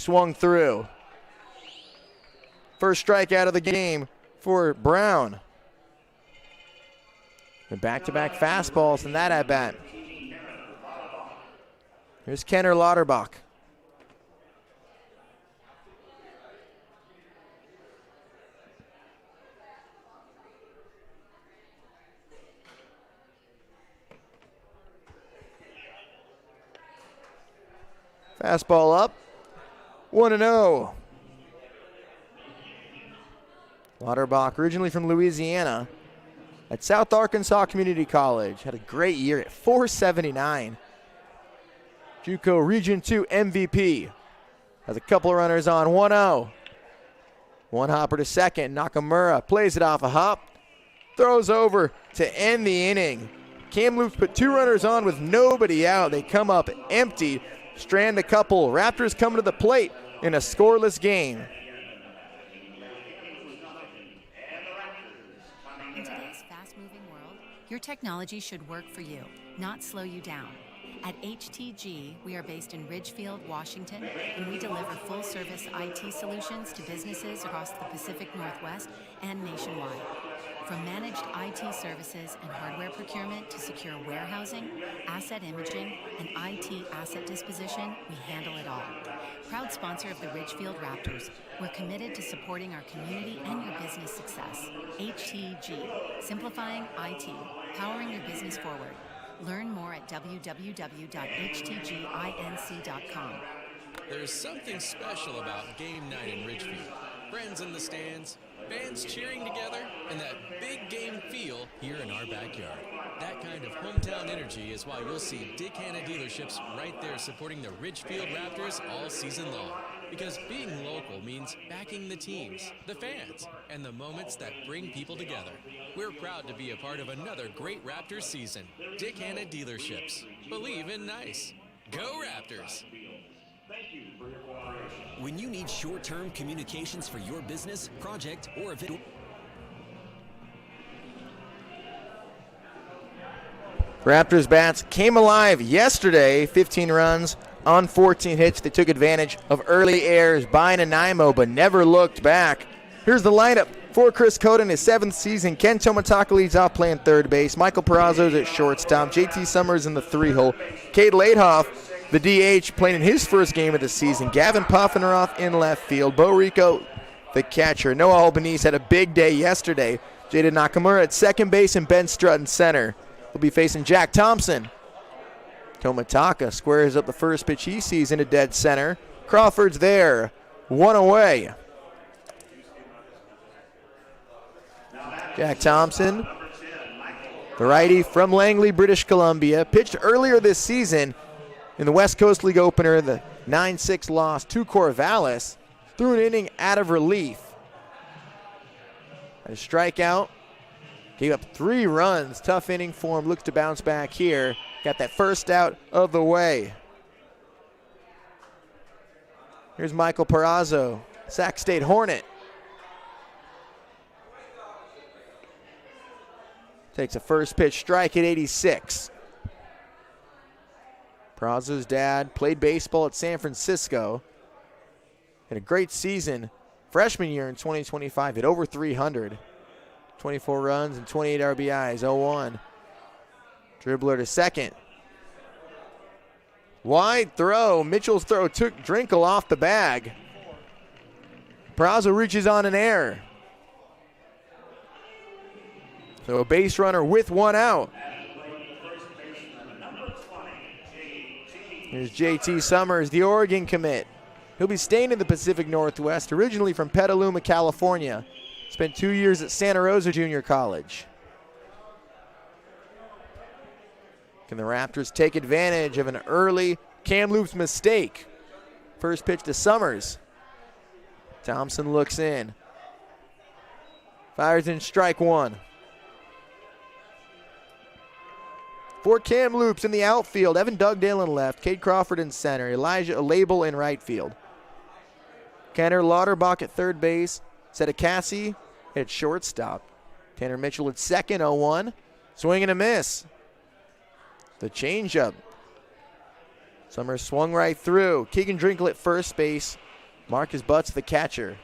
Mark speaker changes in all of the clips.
Speaker 1: swung through. First strikeout of the game for Brown. And back-to-back fastballs in that at-bat. Here's Kenner Lauterbach. Fastball up, 1-0. Lauterbach, originally from Louisiana, at South Arkansas Community College. Had a great year at .479. JUCO Region 2 MVP. Has a couple of runners on, 1-0. One hopper to second. Nakamura plays it off a hop. Throws over to end the inning. Kamloops put 2 runners on with nobody out. They come up empty. Strand a couple. Raptors come to the plate in a scoreless game.
Speaker 2: In today's fast-moving world, your technology should work for you, not slow you down. At HTG, we are based in Ridgefield, Washington, and we deliver full-service IT solutions to businesses across the Pacific Northwest and nationwide. From managed IT services and hardware procurement to secure warehousing, asset imaging, and IT asset disposition, we handle it all. Proud sponsor of the Ridgefield Raptors, we're committed to supporting our community and your business success. HTG, simplifying IT, powering your business forward. Learn more at www.htginc.com.
Speaker 3: There's something special about game night in Ridgefield. Friends in the stands, fans cheering together, and that big game feel here in our backyard. That kind of hometown energy is why you'll see Dick Hanna dealerships right there supporting the Ridgefield Raptors all season long. Because being local means backing the teams, the fans, and the moments that bring people together. We're proud to be a part of another great Raptors season. Dick Hanna dealerships. Believe in nice. Go Raptors!
Speaker 4: When you need short-term communications for your business, project, or event.
Speaker 1: Raptors bats came alive yesterday. 15 runs on 14 hits. They took advantage of early errors by Nanaimo, but never looked back. Here's the lineup for Chris Cota in his 7th season. Ken Tomataka leads off playing third base. Michael Perazzo's at shortstop. JT Summers in the 3-hole. Cade Laidhoff, the DH, playing in his first game of the season. Gavin Poffenroth in left field. Bo Rico, the catcher. Noah Albanese had a big day yesterday. Jaden Nakamura at second base and Ben Strutt in center. We'll be facing Jack Thompson. Tomataka squares up the first pitch he sees into dead center. Crawford's there. 1 away. Jack Thompson, the righty from Langley, British Columbia, pitched earlier this season in the West Coast League opener, the 9-6 loss to Corvallis, threw an inning out of relief. Had a strikeout, gave up 3 runs. Tough inning for him, looks to bounce back here. Got that first out of the way. Here's Michael Perazzo, Sac State Hornet. Takes a first pitch strike at 86. Perazzo's dad played baseball at San Francisco. Had a great season freshman year in 2025 at over 300. 24 runs and 28 RBIs, 0-1. Dribbler to second. Wide throw. Mitchell's throw took Drinkle off the bag. Perazzo reaches on an error. So a base runner with 1 out. Here's JT Summers, the Oregon commit. He'll be staying in the Pacific Northwest, originally from Petaluma, California. Spent 2 years at Santa Rosa Junior College. Can the Raptors take advantage of an early Kamloops mistake? First pitch to Summers. Thompson looks in. Fires in strike 1. For Kamloops in the outfield, Evan Dugdale in left, Cade Crawford in center, Elijah Label in right field. Kenner Lauterbach at third base, Sedekasi at shortstop. Tanner Mitchell at second, 0-1. Swing and a miss. The changeup. Summers swung right through. Keegan Drinkle at first base. Marcus Butts, the catcher.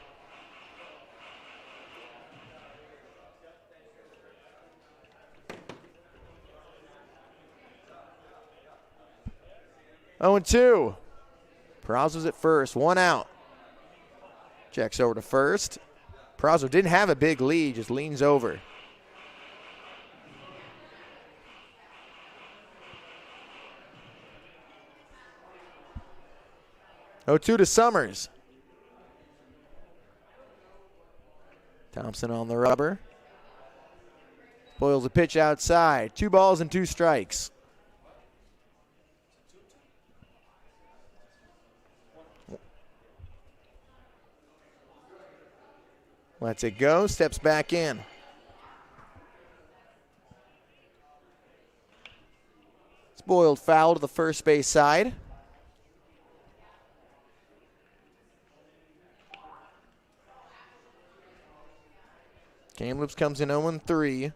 Speaker 1: Oh, 0-2. Perazo's at first, 1 out. Checks over to first. Perazo didn't have a big lead, just leans over. Oh, 2 to Summers. Thompson on the rubber. Boyles a pitch outside. 2 balls and 2 strikes. Lets it go, steps back in. Boyle foul to the first base side. Kamloops comes in 0-3. In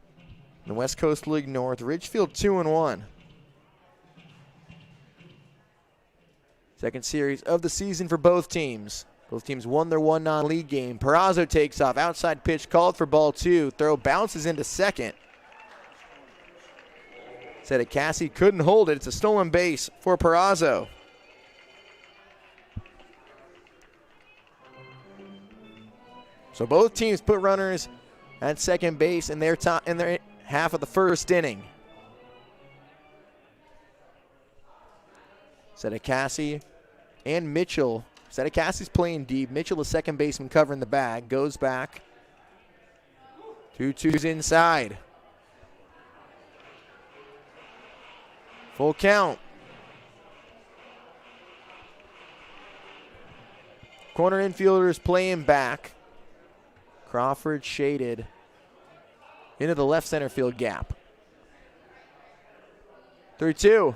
Speaker 1: the West Coast League North. Ridgefield 2-1. Second series of the season for both teams. Both teams won their one non-league game. Perazo takes off. Outside pitch called for ball 2. Throw bounces into second. Cassie couldn't hold it. It's a stolen base for Perazo. So both teams put runners at second base in their half of the first inning. Cassie and Mitchell. Cassie's playing deep. Mitchell, the second baseman, covering the bag. Goes back. 2-2's inside. Full count. Corner infielders playing back. Crawford shaded into the left center field gap. 3-2.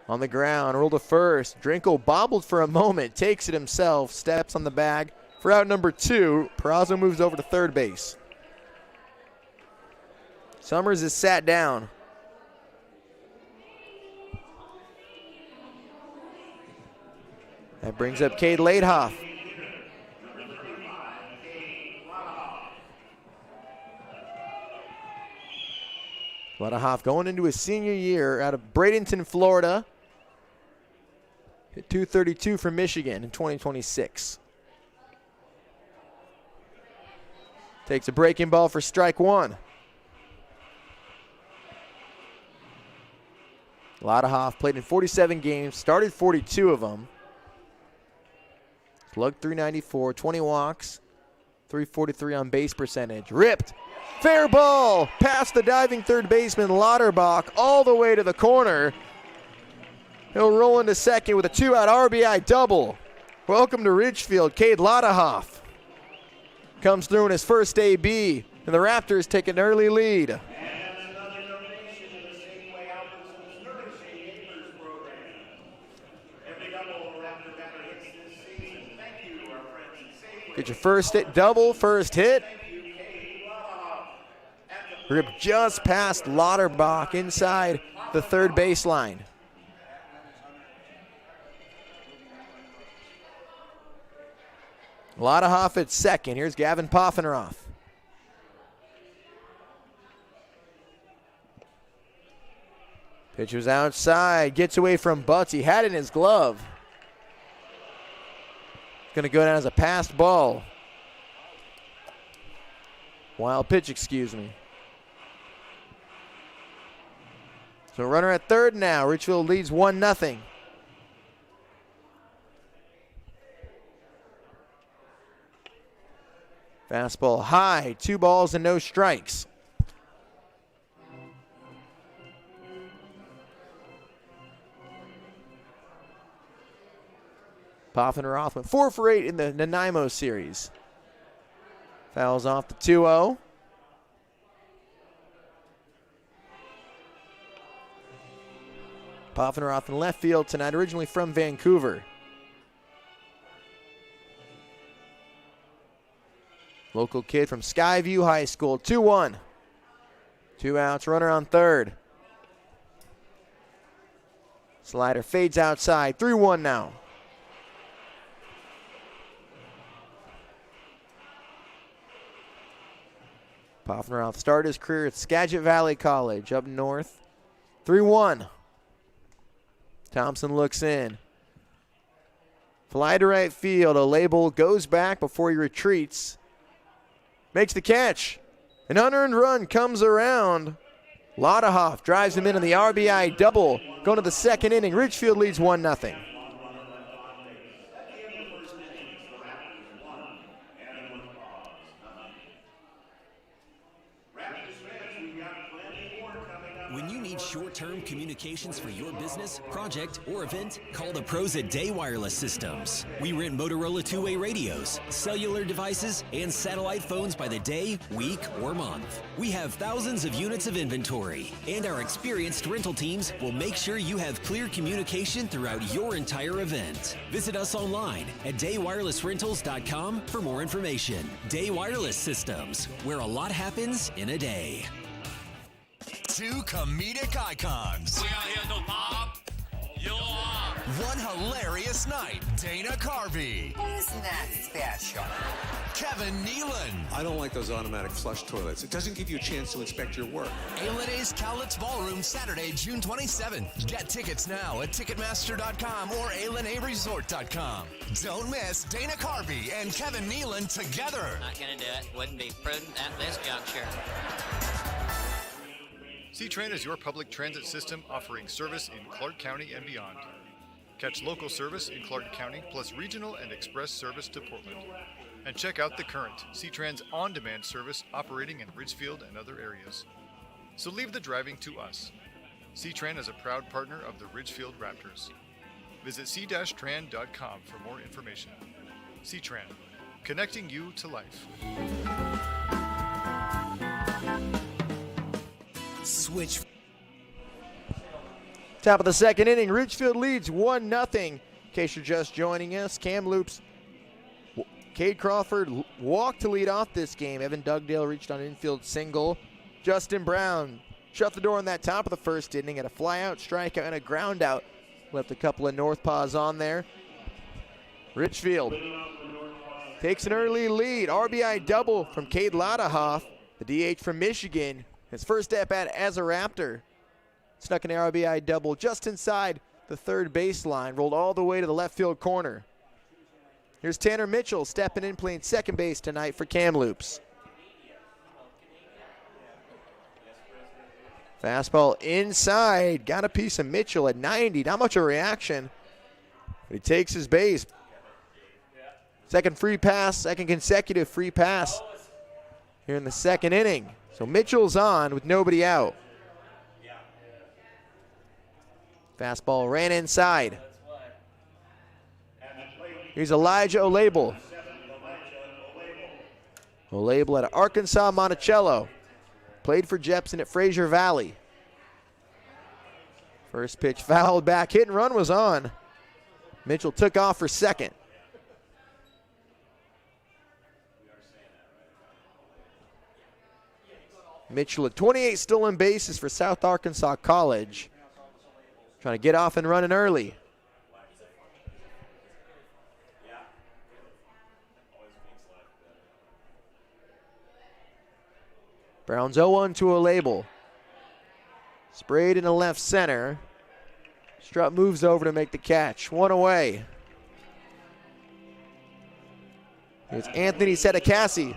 Speaker 1: On the ground, rolled to first. Drinkle bobbled for a moment, takes it himself, steps on the bag for out number 2. Perazo moves over to third base. Summers is sat down. That brings up Cade Ladehoff. Ladehoff going into his senior year out of Bradenton, Florida. Hit .232 for Michigan in 2026. Takes a breaking ball for strike 1. Ladehoff played in 47 games, started 42 of them. Slugged .394, 20 walks, .343 on base percentage. Ripped. Fair ball past the diving third baseman Lauterbach all the way to the corner. He'll roll into second with a 2-out RBI double. Welcome to Ridgefield, Cade Ladehoff. Comes through in his first AB, and the Raptors take an early lead. Get your first hit, double, first hit. Ripped just past Lauterbach inside the third baseline. Ladehoff at second. Here's Gavin Poffenroth. Pitch was outside. Gets away from Butts. He had it in his glove. Going to go down as a passed ball. Wild pitch, excuse me. So runner at third now. Ridgefield leads 1-0. Fastball high, 2 balls and no strikes. Poffenroth went 4 for 8 in the Nanaimo series. Fouls off the 2-0. Poffenroth in left field tonight, originally from Vancouver. Local kid from Skyview High School, 2-1. 2 outs, runner on third. Slider fades outside, 3-1 now. Poffenroth started his career at Skagit Valley College up north. 3-1. Thompson looks in. Fly to right field. Olable goes back before he retreats. Makes the catch. An unearned run comes around. Lauderhoff drives him in on the RBI double. Going to the second inning. Ridgefield leads 1-0.
Speaker 4: When you need short-term communications for your business, project, or event, call the pros at Day Wireless Systems. We rent Motorola two-way radios, cellular devices, and satellite phones by the day, week, or month. We have thousands of units of inventory, and our experienced rental teams will make sure you have clear communication throughout your entire event. Visit us online at daywirelessrentals.com for more information. Day Wireless Systems, where a lot happens in a day.
Speaker 5: Two comedic icons.
Speaker 6: We out here no pop. You're up.
Speaker 5: One hilarious night. Dana Carvey.
Speaker 7: Who's that special?
Speaker 5: Kevin Nealon.
Speaker 8: I don't like those automatic flush toilets. It doesn't give you a chance to inspect your work.
Speaker 5: A.L.A.'s Cowlitz Ballroom, Saturday, June 27th. Get tickets now at Ticketmaster.com or ALNAresort.com. Don't miss Dana Carvey and Kevin Nealon together.
Speaker 9: Not gonna do it. Wouldn't be prudent at this juncture.
Speaker 10: C-Tran is your public transit system offering service in Clark County and beyond. Catch local service in Clark County plus regional and express service to Portland. And check out The Current, C-Tran's on-demand service operating in Ridgefield and other areas. So leave the driving to us. C-Tran is a proud partner of the Ridgefield Raptors. Visit c-tran.com for more information. C-Tran, connecting you to life.
Speaker 5: Switch.
Speaker 1: Top of the second inning, Ridgefield leads 1-0. In case you're just joining us, Kamloops, Cade Crawford walked to lead off this game. Evan Dugdale reached on infield single. Justin Brown shut the door on that top of the first inning at a flyout, strikeout, and a ground out. Left a couple of Northpaws on there. Ridgefield takes an early lead. RBI double from Cade Lauderhoff, the DH from Michigan. His first at bat as a Raptor. Snuck an RBI double just inside the third baseline. Rolled all the way to the left field corner. Here's Tanner Mitchell stepping in, playing second base tonight for Kamloops. Fastball inside. Got a piece of Mitchell at 90. Not much of a reaction. But he takes his base. Second consecutive free pass here in the second inning. So Mitchell's on with nobody out. Fastball ran inside. Here's Elijah Olable. Olable out of Arkansas Monticello. Played for Jepson at Fraser Valley. First pitch fouled back. Hit and run was on. Mitchell took off for second. Mitchell at 28 stolen bases for South Arkansas College. Trying to get off and running early. Brown's 0-1 to Olable. Sprayed in the left center. Strutt moves over to make the catch. One away. Here's Anthony Sedekassi.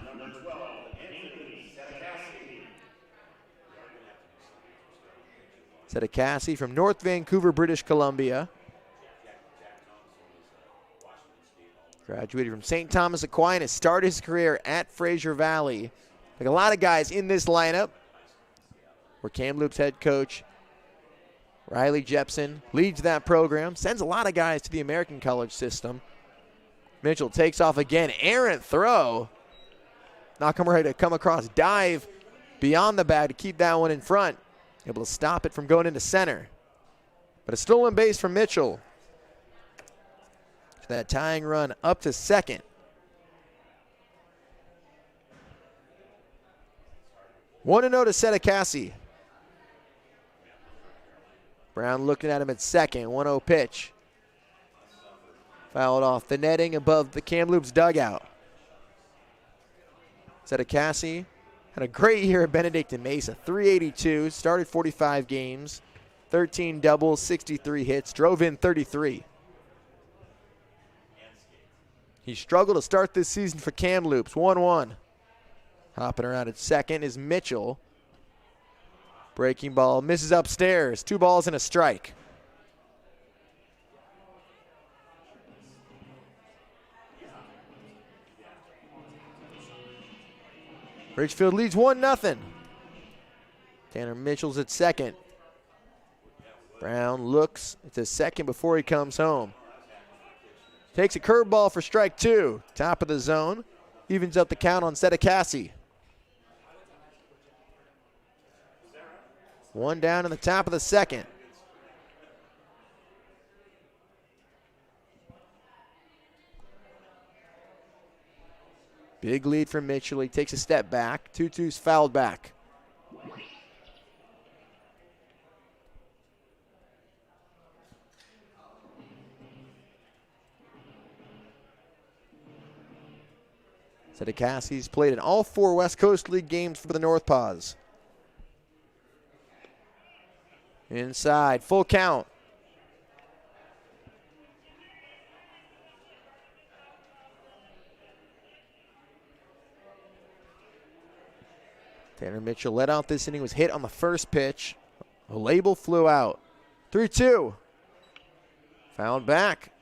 Speaker 1: Sedekassi from North Vancouver, British Columbia. Graduated from St. Thomas Aquinas. Started his career at Fraser Valley. Like a lot of guys in this lineup, where Kamloops head coach Riley Jepson leads that program, sends a lot of guys to the American college system. Mitchell takes off again. Errant throw. Nakamura had to come across, dive beyond the bag to keep that one in front. Able to stop it from going into center. But a stolen base from Mitchell. That tying run up to second. One to Sedekassi. Brown looking at him at second. 1-0 pitch. Fouled off the netting above the Kamloops dugout. Sedekassi Had a great year at Benedict and Mesa. 382, started 45 games, 13 doubles, 63 hits, drove in 33. He struggled to start this season for Kamloops, 1-1. Hopping around at second is Mitchell. Breaking ball misses upstairs. 2 balls and a strike. Ridgefield leads 1-0. Tanner Mitchell's at second. Brown looks to second before he comes home. Takes a curveball for strike 2. Top of the zone. Evens up the count on Sedekasi. 1 down in the top of the second. Big lead for Mitchell. He takes a step back. 2-2's fouled back. Sedekasi's played in all 4 West Coast League games for the Northpaws. Inside, full count. Tanner Mitchell let out this inning, was hit on the first pitch. A label flew out. 3-2. Fouled back.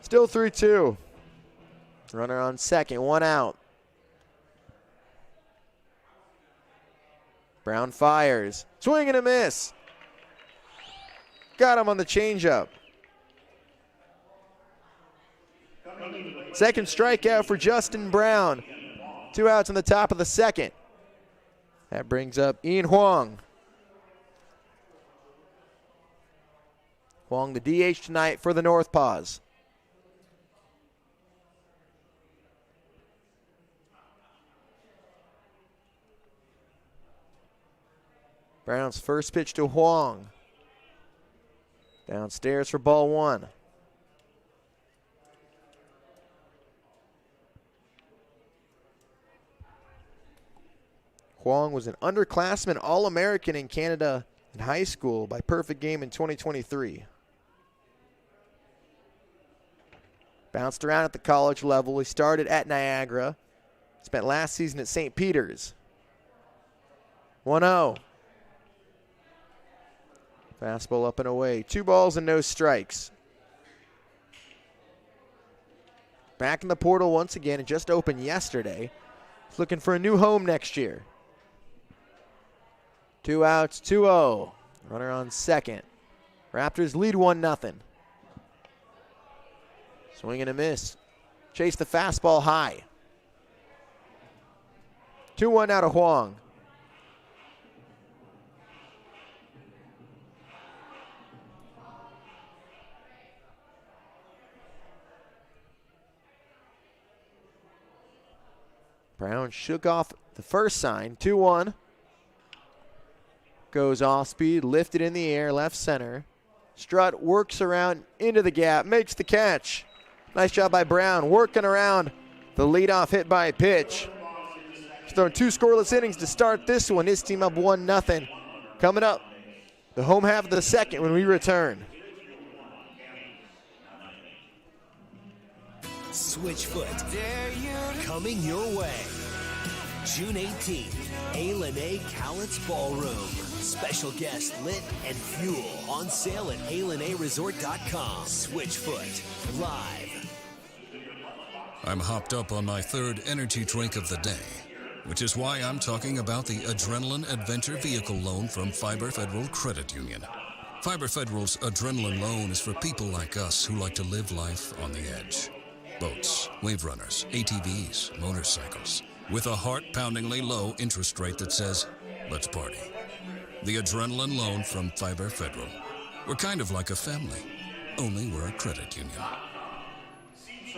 Speaker 1: Still 3-2. Runner on second, 1 out. Brown fires. Swing and a miss. Got him on the changeup. Second strikeout for Justin Brown. 2 outs in the top of the second. That brings up Ian Huang. Huang the DH tonight for the Northpaws. Brown's first pitch to Huang. Downstairs for ball 1. Huang was an underclassman All-American in Canada in high school by perfect game in 2023. Bounced around at the college level. He started at Niagara. Spent last season at St. Peter's. 1-0. Fastball up and away. 2 balls and no strikes. Back in the portal once again. It just opened yesterday. He's looking for a new home next year. 2 outs, 2-0. Runner on second. Raptors lead 1-0. Swing and a miss. Chase the fastball high. 2-1 out of Huang. Brown shook off the first sign. 2-1. Goes off speed, lifted in the air, left center. Strutt works around into the gap, makes the catch. Nice job by Brown, working around the leadoff hit by pitch. He's thrown 2 scoreless innings to start this one. His team up 1-0. Coming up, the home half of the second when we return.
Speaker 4: Switchfoot, coming your way. June 18th, A. Cowlitz Ballroom. Special guest lit and fuel on sale at ALenaResort.com. Switchfoot, live.
Speaker 11: I'm hopped up on my 3rd energy drink of the day, which is why I'm talking about the Adrenaline Adventure Vehicle Loan from Fiber Federal Credit Union. Fiber Federal's Adrenaline Loan is for people like us who like to live life on the edge. Boats, wave runners, ATVs, motorcycles, with a heart-poundingly low interest rate that says, let's party. The Adrenaline Loan from Fiber Federal. We're kind of like a family, only we're a credit union.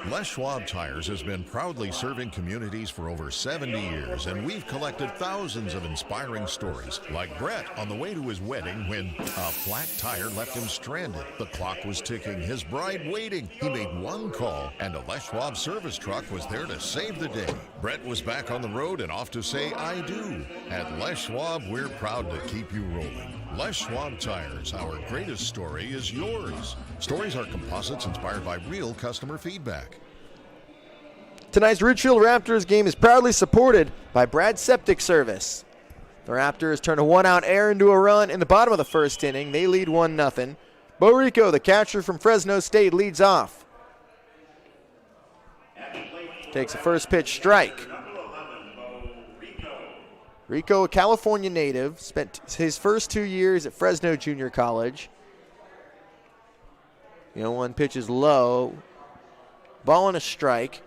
Speaker 12: Les Schwab Tires has been proudly serving communities for over 70 years, and we've collected thousands of inspiring stories, like Brett on the way to his wedding when a flat tire left him stranded. The clock was ticking, his bride waiting. He made one call, and a Les Schwab service truck was there to save the day. Brett was back on the road and off to say I do. At Les Schwab, we're proud to keep you rolling. Les Schwab Tires, our greatest story is yours. Stories are composites inspired by real customer feedback.
Speaker 1: Tonight's Ridgefield Raptors game is proudly supported by Brad Septic Service. The Raptors turn a one-out error into a run in the bottom of the first inning. They lead 1-0. Bo Rico, the catcher from Fresno State, leads off. Takes a first pitch strike. Rico, a California native, spent his first 2 years at Fresno Junior College. The 0-1 pitch is low. Ball and a strike.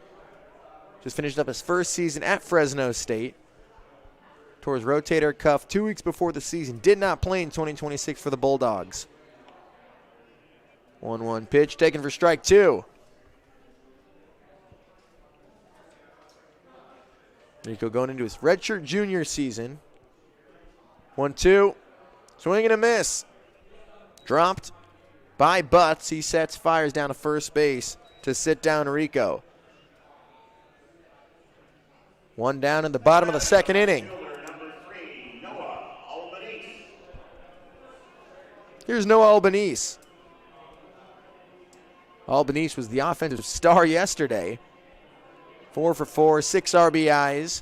Speaker 1: Just finished up his first season at Fresno State. Tore his rotator cuff 2 weeks before the season. Did not play in 2026 for the Bulldogs. 1-1 pitch taken for strike 2. Rico going into his redshirt junior season. 1-2. Swing and a miss. Dropped by Butts. He sets, fires down to first base to sit down Rico. One down in the bottom of the second inning. Here's Noah Albanese. Albanese was the offensive star yesterday. 4 for 4, 6 RBIs,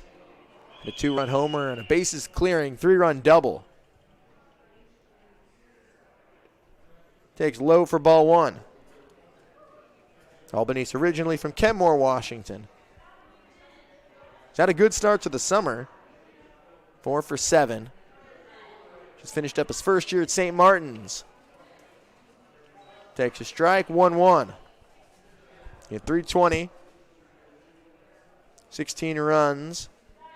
Speaker 1: a 2-run homer, and a bases clearing 3-run double. Takes low for ball 1. Albanese originally from Kenmore, Washington. He's had a good start to the summer. 4 for 7. Just finished up his first year at St. Martin's. Takes a strike, 1-1. He had 320. 16 runs,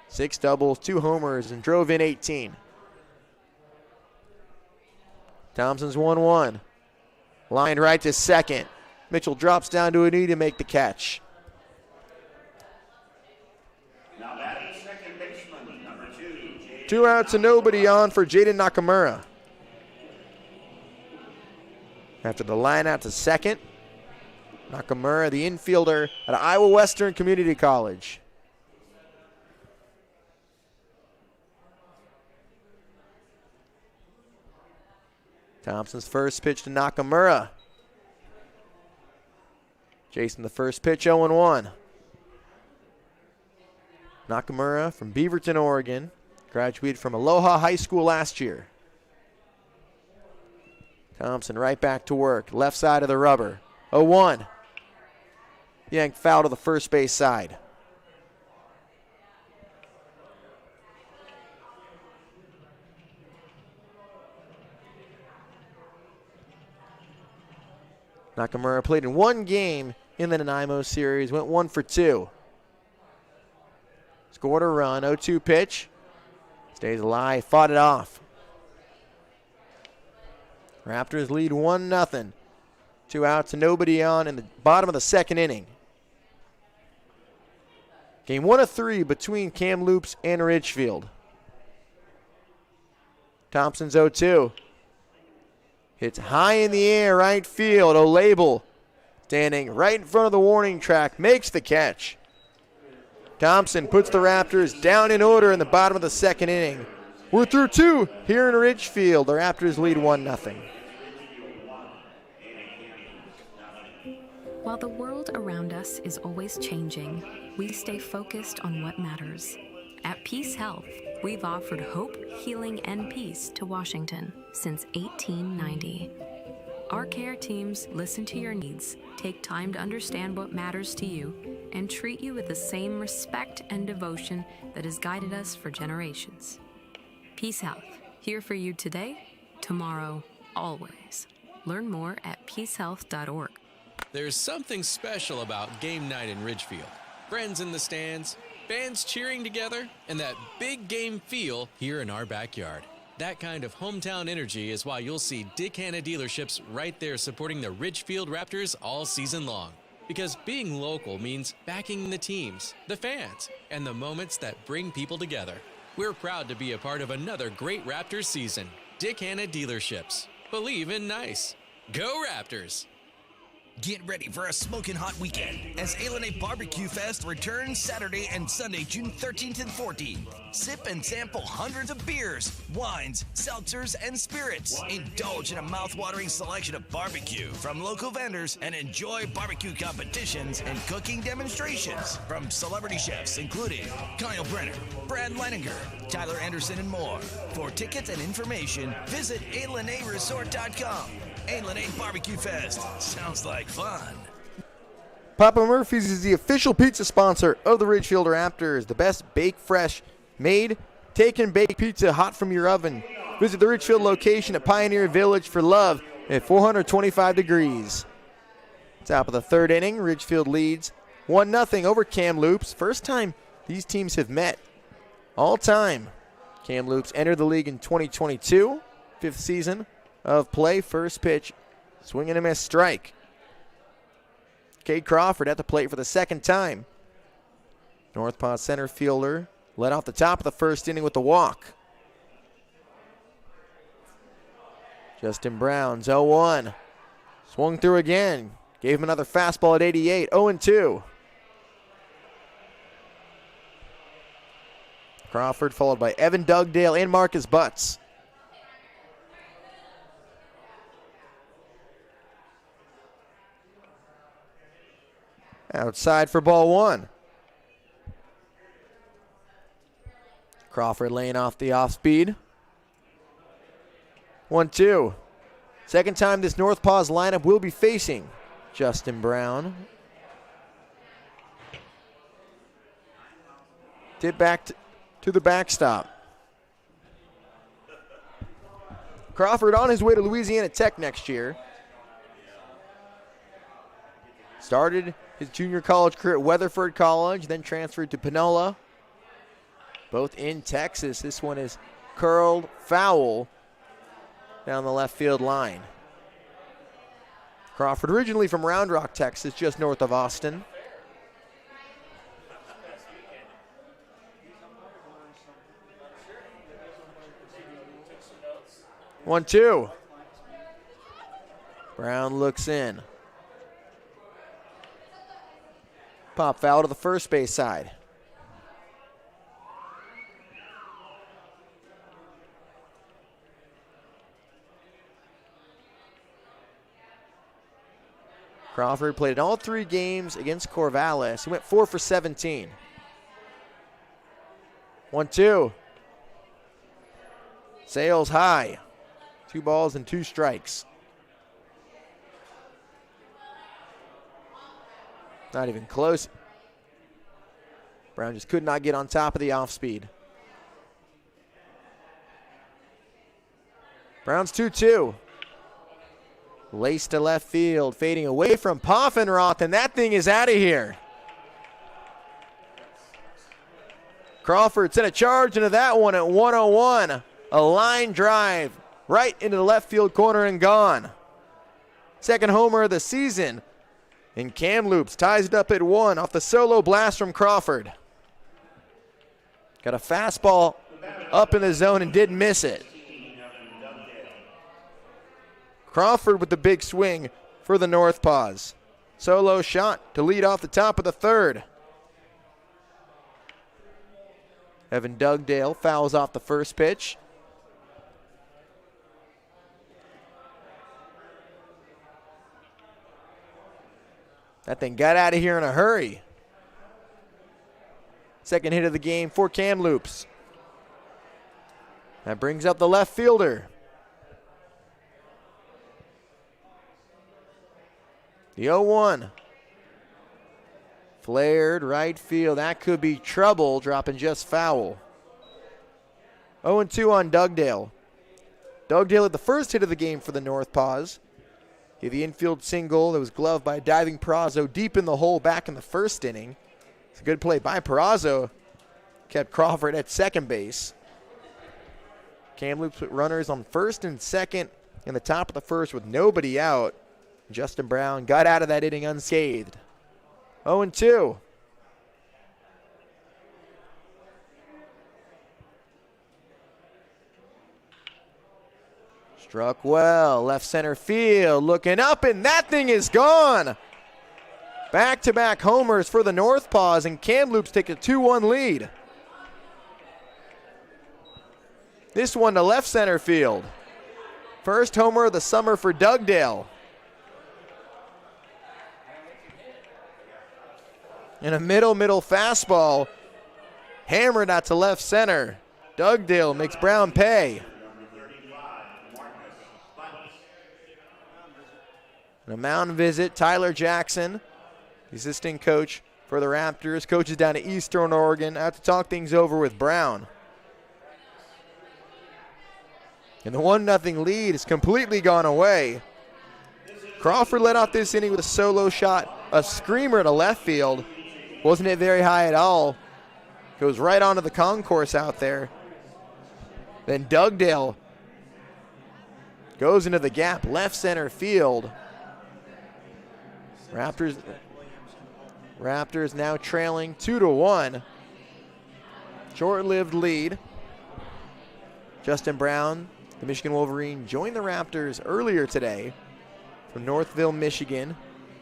Speaker 1: 6 doubles, 2 homers, and drove in 18. Thompson's 1-1. Line right to second. Mitchell drops down to a knee to make the catch.
Speaker 13: Now batting second baseman, number 2.
Speaker 1: 2 outs and nobody on for Jaden Nakamura. After the line out to second, Nakamura, the infielder at Iowa Western Community College. Thompson's first pitch to Nakamura. Jason, the first pitch, 0-1. Nakamura from Beaverton, Oregon. Graduated from Aloha High School last year. Thompson right back to work. Left side of the rubber. 0-1. Yanked foul to the first base side. Nakamura played in 1 game in the Nanaimo series, went 1 for 2. Scored a run, 0-2 pitch. Stays alive, fought it off. Raptors lead 1-0. 2 outs and nobody on in the bottom of the second inning. Game 1 of 3 between Kamloops and Ridgefield. Thompson's 0-2. Hits high in the air, right field. O'Label standing right in front of the warning track, makes the catch. Thompson puts the Raptors down in order in the bottom of the second inning. We're through 2 here in Ridgefield. The Raptors lead 1-0.
Speaker 14: While the world around us is always changing, we stay focused on what matters. At Peace Health, we've offered hope, healing, and peace to Washington since 1890. Our care teams listen to your needs, take time to understand what matters to you, and treat you with the same respect and devotion that has guided us for generations. Peace Health, here for you today, tomorrow, always. Learn more at peacehealth.org.
Speaker 3: There's something special about game night in Ridgefield. Friends in the stands, fans cheering together, and that big game feel here in our backyard. That kind of hometown energy is why you'll see Dick Hanna dealerships right there supporting the Ridgefield Raptors all season long. Because being local means backing the teams, the fans, and the moments that bring people together. We're proud to be a part of another great Raptors season. Dick Hanna Dealerships. Believe in nice. Go Raptors!
Speaker 15: Get ready for a smoking hot weekend as A Barbecue Fest returns Saturday and Sunday, June 13th and 14th. Sip and sample hundreds of beers, wines, seltzers, and spirits. Indulge in a mouth-watering selection of barbecue from local vendors and enjoy barbecue competitions and cooking demonstrations from celebrity chefs including Kyle Brenner, Brad Leininger, Tyler Anderson, and more. For tickets and information, visit ALenaResort.com. A Barbecue Fest. Sounds like fun.
Speaker 1: Papa Murphy's is the official pizza sponsor of the Ridgefield Raptors. The best bake fresh, made, take and bake pizza hot from your oven. Visit the Ridgefield location at Pioneer Village for love at 425 degrees. Top of the third inning, Ridgefield leads 1-0 over Kamloops. First time these teams have met all time. Kamloops entered the league in 2022, fifth season of play. First pitch, swing and a miss, strike. Cade Crawford at the plate for the second time. Northpaws center fielder led off the top of the first inning with the walk. Justin Brown's 0-1. Swung through again. Gave him another fastball at 88. 0-2. Crawford followed by Evan Dugdale and Marcus Butts. Outside for ball one. Crawford laying off the off speed. 1-2. Second time this Northpaws lineup will be facing Justin Brown. Tip back to the backstop. Crawford on his way to Louisiana Tech next year. Started his junior college career at Weatherford College, then transferred to Panola, both in Texas. This one is curled foul down the left field line. Crawford originally from Round Rock, Texas, just north of Austin. 1-2. Brown looks in. Pop foul to the first base side. Crawford played in all three games against Corvallis. He went 4 for 17. 1-2. Sails high. 2 balls and 2 strikes. Not even close. Brown just could not get on top of the off speed. Brown's 2-2. Laced to left field, fading away from Poffenroth, and that thing is out of here. Crawford sent a charge into that one at 101. A line drive right into the left field corner and gone. Second homer of the season. And Kamloops ties it up at 1 off the solo blast from Crawford. Got a fastball up in the zone and did miss it. Crawford with the big swing for the Northpaws. Solo shot to lead off the top of the third. Evan Dugdale fouls off the first pitch. That thing got out of here in a hurry. Second hit of the game for Kamloops. That brings up the left fielder. The 0-1. Flared right field. That could be trouble, dropping just foul. 0-2 on Dugdale. Dugdale had the first hit of the game for the Northpaws. He had the infield single that was gloved by a diving Perazo deep in the hole back in the first inning. It's a good play by Perazo. Kept Crawford at second base. Kamloops with runners on first and second in the top of the first with nobody out. Justin Brown got out of that inning unscathed. 0-2. Struck well, left center field, looking up, and that thing is gone. Back-to-back homers for the Northpaws, and Kamloops take a 2-1 lead. This one to left center field. First homer of the summer for Dugdale. And a middle fastball hammered out to left center. Dugdale makes Brown pay. And a mound visit, Tyler Jackson, the assistant coach for the Raptors, coaches down to Eastern Oregon, out to talk things over with Brown. And the 1-0 lead is completely gone away. Crawford led off this inning with a solo shot, a screamer to left field. Wasn't it very high at all. Goes right onto the concourse out there. Then Dugdale goes into the gap, left center field. Raptors now trailing 2-1. Short-lived lead. Justin Brown, the Michigan Wolverine, joined the Raptors earlier today from Northville, Michigan.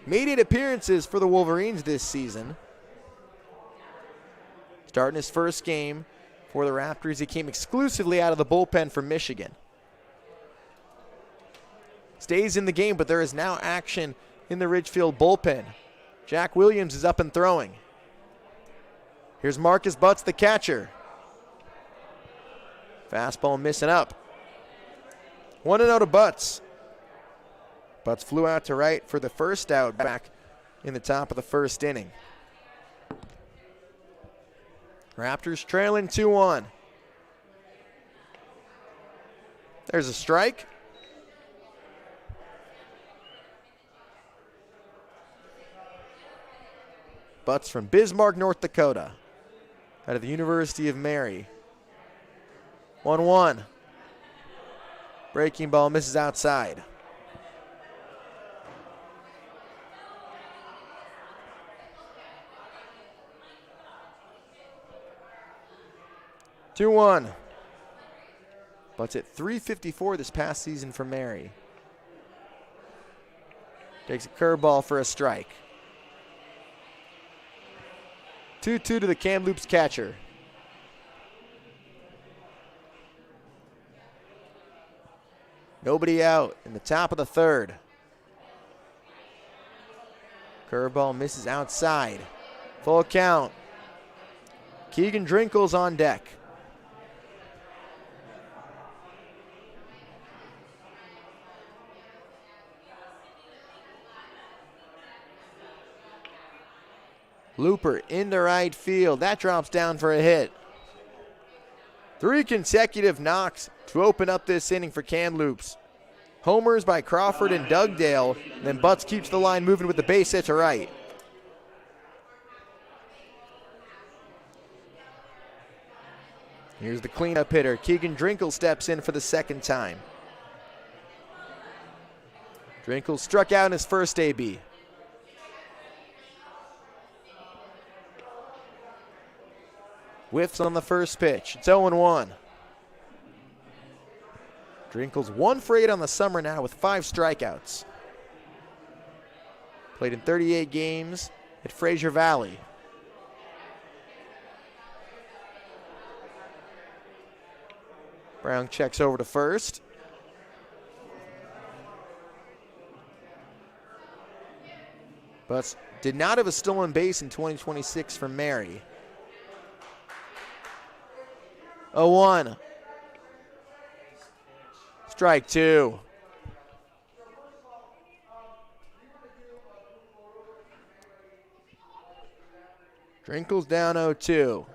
Speaker 1: Made 8 appearances for the Wolverines this season. Starting his first game for the Raptors, he came exclusively out of the bullpen for Michigan. Stays in the game, but there is now action in the Ridgefield bullpen. Jack Williams is up and throwing. Here's Marcus Butts, the catcher. Fastball missing up. 1-0 to Butts. Butts flew out to right for the first out back in the top of the first inning. Raptors trailing 2-1. There's a strike. Butts from Bismarck, North Dakota, out of the University of Mary. 1-1. Breaking ball misses outside. Two-1. Butts at .354 this past season for Mary. Takes a curveball for a strike. 2-2 to the Kamloops catcher. Nobody out in the top of the third. Curveball misses outside. Full count. Keegan Drinkle's on deck. Looper into right field. That drops down for a hit. 3 consecutive knocks to open up this inning for Kamloops. Homers by Crawford and Dugdale. Then Butts keeps the line moving with the base hit to right. Here's the cleanup hitter. Keegan Drinkle steps in for the second time. Drinkle struck out in his first AB. Whiffs on the first pitch. It's 0-1. Drinkle's 1 for 8 on the summer now with 5 strikeouts. Played in 38 games at Fraser Valley. Brown checks over to first. But did not have a stolen base in 2026 for Mary. 0-1. Strike 2. Drinkle's down 0-2.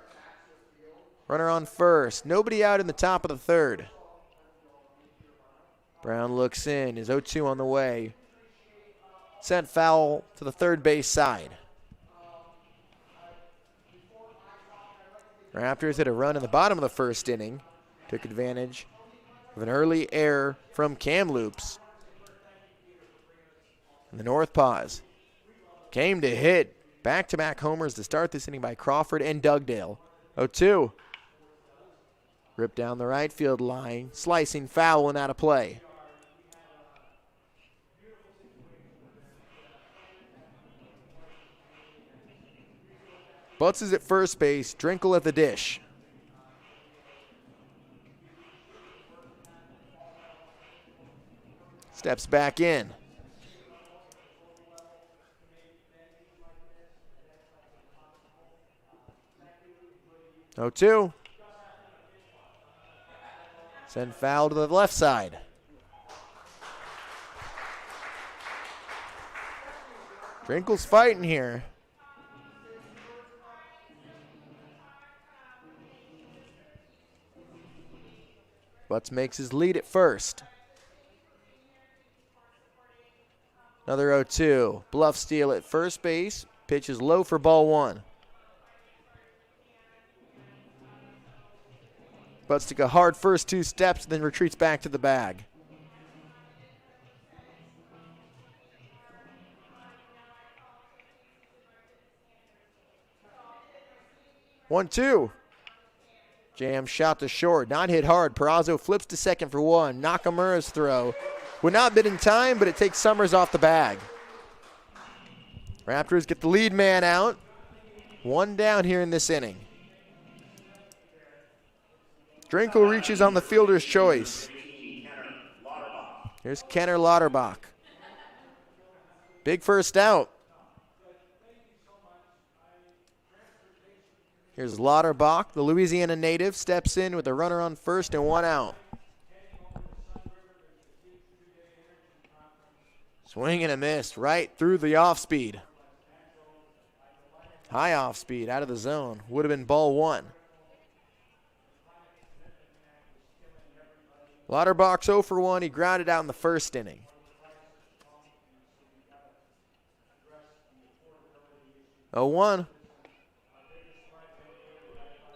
Speaker 1: Runner on first. Nobody out in the top of the third. Brown looks in. Is 0-2 on the way. Sent foul to the third base side. Raptors had a run in the bottom of the first inning. Took advantage of an early error from Kamloops. And the Northpaws came to hit Back-to-back homers to start this inning by Crawford and Dugdale. 0-2. Ripped down the right field line. Slicing foul and out of play. Butts is at first base. Drinkle at the dish. Steps back in. Oh, 2. Send foul to the left side. Drinkle's fighting here. Butts makes his lead at first. Another 0-2. Bluff steal at first base. Pitch is low for ball 1. Butts took a hard first 2 steps, then retreats back to the bag. One, 2. Jam shot to short, not hit hard. Perazo flips to second for 1. Nakamura's throw would not have been in time, but it takes Summers off the bag. Raptors get the lead man out. 1 down here in this inning. Drinkle reaches on the fielder's choice. Here's Kenner Lauterbach. Big first out. Here's Lauterbach, the Louisiana native, steps in with a runner on first and 1 out. Swing and a miss right through the off speed. High off speed out of the zone. Would have been ball 1. Lauterbach's 0 for 1. He grounded out in the first inning. Oh, 1.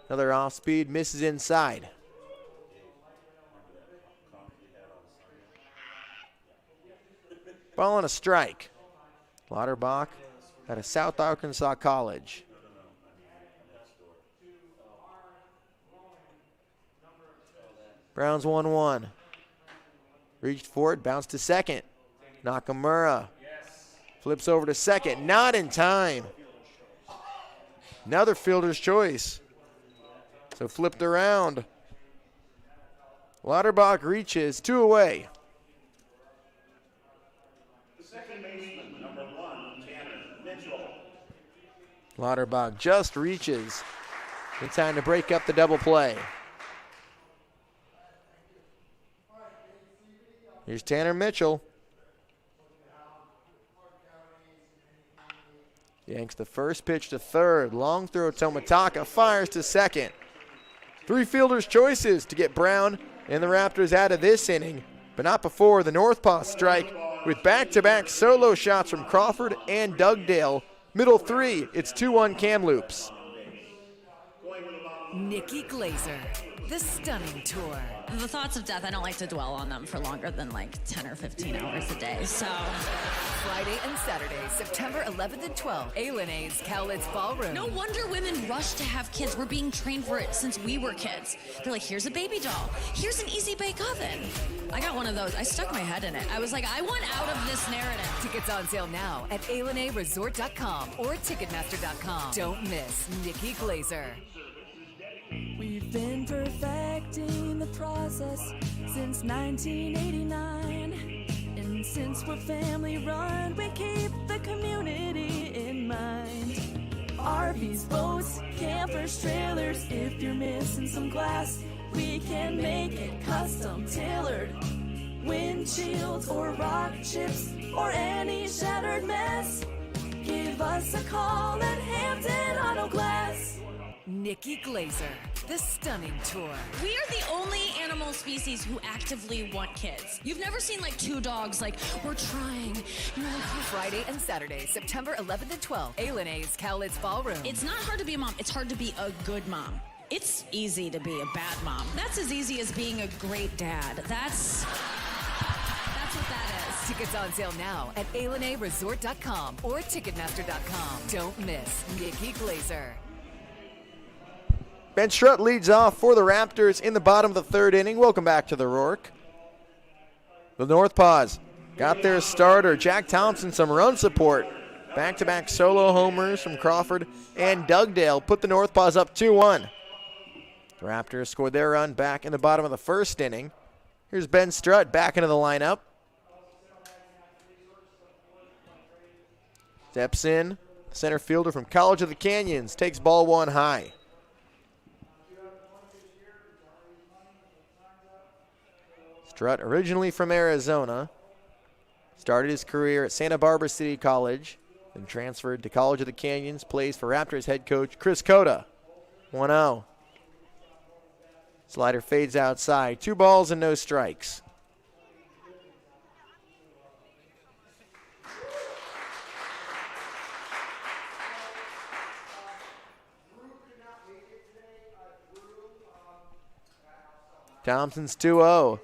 Speaker 1: Another off speed, misses inside. Ball on a strike. Lauterbach out of South Arkansas College. Browns 1-1. Reached for it, bounced to second. Nakamura flips over to second, not in time. Another fielder's choice. So flipped around. Lauterbach reaches, 2 away.
Speaker 13: Second baseman, number 1, Tanner Mitchell.
Speaker 1: Lauterbach just reaches in time to break up the double play. Here's Tanner Mitchell. Yanks the first pitch to third. Long throw, Tomataka fires to second. 3 fielders' choices to get Brown and the Raptors out of this inning, but not before the Northpaws strike with back-to-back solo shots from Crawford and Dugdale. Middle 3, it's 2-1 Kamloops.
Speaker 16: Nikki Glazer, the stunning tour.
Speaker 17: The thoughts of death, I don't like to dwell on them for longer than like 10 or 15 hours a day, so.
Speaker 16: Friday and Saturday, September 11th and 12th, A&A's Cowlitz Ballroom.
Speaker 17: No wonder women rush to have kids. We're being trained for it since we were kids. They're like, here's a baby doll. Here's an easy bake oven. I got one of those. I stuck my head in it. I was like, I want out of this narrative.
Speaker 16: Tickets on sale now at ALNAResort.com or Ticketmaster.com. Don't miss Nikki Glazer.
Speaker 18: We've been perfecting the process since 1989. And since we're family run, we keep the community in mind. RVs, boats, campers, trailers, if you're missing some glass, we can make it custom tailored. Windshields or rock chips or any shattered mess, give us a call at Hampton Auto Glass.
Speaker 16: Nikki Glazer, the stunning tour.
Speaker 17: We are the only animal species who actively want kids. You've never seen like 2 dogs like, we're trying. You're like,
Speaker 16: Friday and Saturday, September 11th and 12th, A&A's Cowlitz Ballroom.
Speaker 17: It's not hard to be a mom. It's hard to be a good mom. It's easy to be a bad mom. That's as easy as being a great dad. That's what that is.
Speaker 16: Tickets on sale now at AlenaResort.com or Ticketmaster.com. Don't miss Nikki Glazer.
Speaker 1: Ben Strutt leads off for the Raptors in the bottom of the third inning. Welcome back to the Rourke. The Northpaws got their starter, Jack Thompson, some run support. Back-to-back solo homers from Crawford and Dugdale put the Northpaws up 2-1. The Raptors scored their run back in the bottom of the first inning. Here's Ben Strutt back into the lineup. Steps in, center fielder from College of the Canyons, takes ball one high. Strutt, originally from Arizona, started his career at Santa Barbara City College, then transferred to College of the Canyons, plays for Raptors head coach Chris Cota. 1-0. Slider fades outside. 2 balls and no strikes. Thompson's 2-0.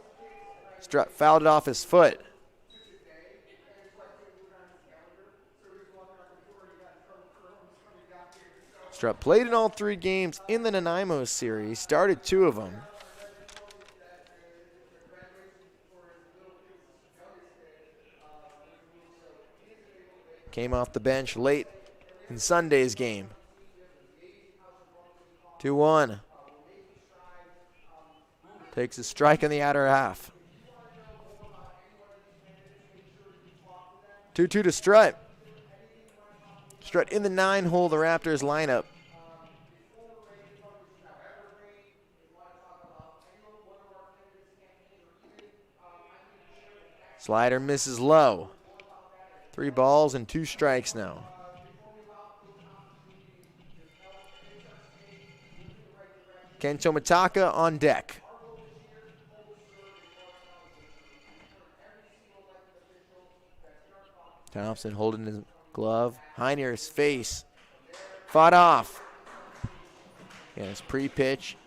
Speaker 1: Strutt fouled it off his foot. Strutt played in all 3 games in the Nanaimo series, started 2 of them. Came off the bench late in Sunday's game. 2-1. Takes a strike in the outer half. 2-2 to Strutt. Strutt in the 9-hole, the Raptors lineup. Slider misses low. 3 balls and 2 strikes now. Kento Mataka on deck. Thompson holding his glove. High near his face. Fought off. Yeah, his pre-pitch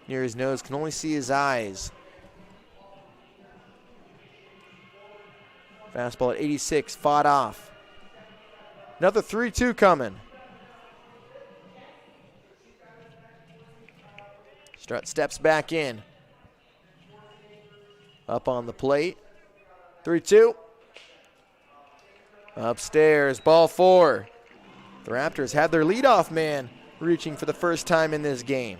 Speaker 1: near his nose. Can only see his eyes. Fastball at 86. Fought off. Another 3-2 coming. Strutt steps back in. Up on the plate. 3-2. Upstairs, ball 4. The Raptors had their leadoff man reaching for the first time in this game.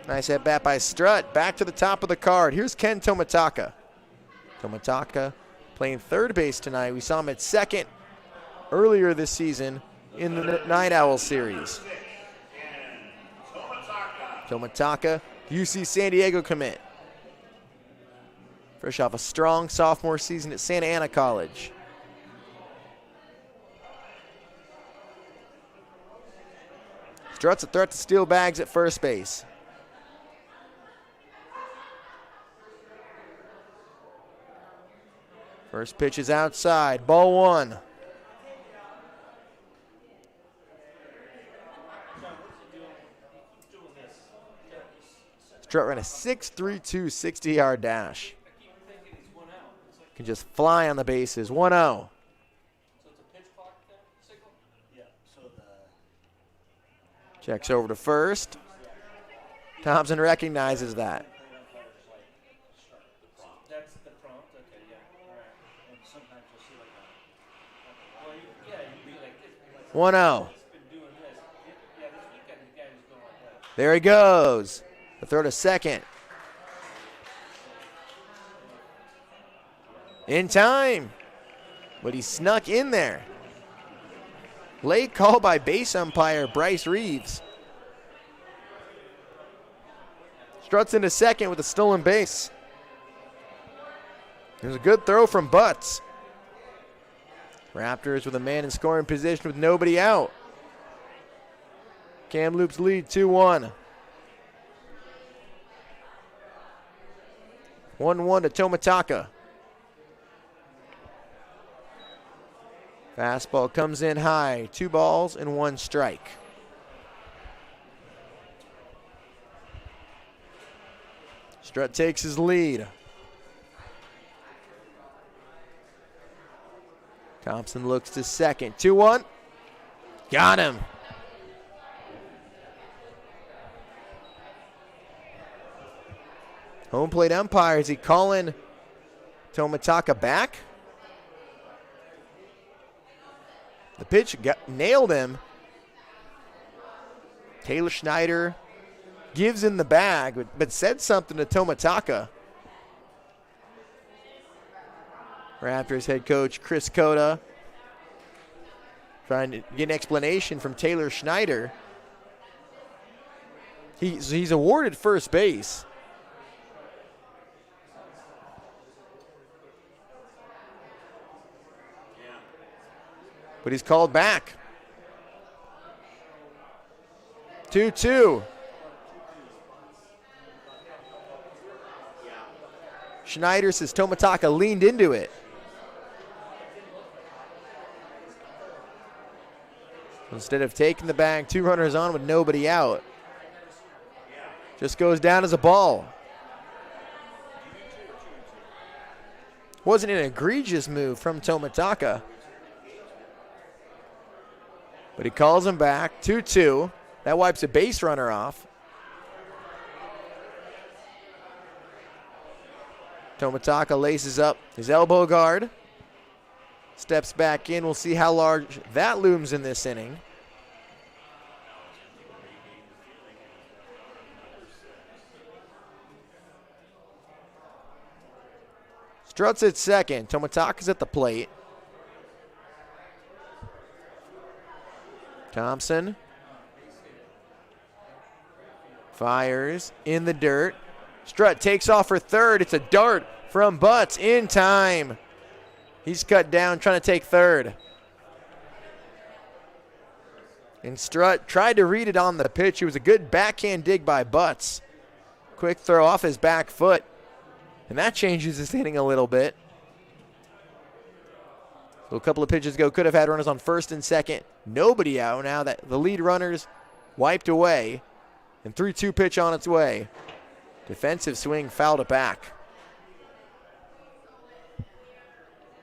Speaker 1: Nice at bat by Strutt. Back to the top of the card. Here's Ken Tomataka. Tomataka playing third base tonight. We saw him at second earlier this season in the Night Owl series. Tomataka, UC San Diego commit. Fresh off a strong sophomore season at Santa Ana College. Strutt's a threat to steal bags at first base. First pitch is outside, ball 1. Strutt ran a 6.32 60-yard dash. Can just fly on the bases. 1-0. Checks over to first. Thompson recognizes that. 1-0. There he goes. The throw to second. In time, but he snuck in there. Late call by base umpire Bryce Reeves. Strutt's into second with a stolen base. It was a good throw from Butts. Raptors with a man in scoring position with nobody out. Kamloops lead 2-1. 1-1 to Tomataka. Fastball comes in high. 2 balls and 1 strike. Strutt takes his lead. Thompson looks to second. 2-1. Got him. Home plate umpire, is he calling Tomitaka back? The pitch nailed him. Taylor Schneider gives him the bag, but said something to Tomitaka. Raptors head coach Chris Cota trying to get an explanation from Taylor Schneider. He's awarded first base. But he's called back. 2-2. Schneider says Tomitaka leaned into it. Instead of taking the bag, 2 runners on with nobody out. Just goes down as a ball. Wasn't an egregious move from Tomitaka. But he calls him back, 2-2. That wipes a base runner off. Tomitaka laces up his elbow guard. Steps back in. We'll see how large that looms in this inning. Struts at second. Tomitaka's at the plate. Thompson fires in the dirt. Strutt takes off for third. It's a dart from Butts in time. He's cut down trying to take third. And Strutt tried to read it on the pitch. It was a good backhand dig by Butts. Quick throw off his back foot. And that changes his hitting a little bit. So a couple of pitches ago, could have had runners on first and second. Nobody out now that the lead runners wiped away. And 3-2 pitch on its way. Defensive swing, fouled it back.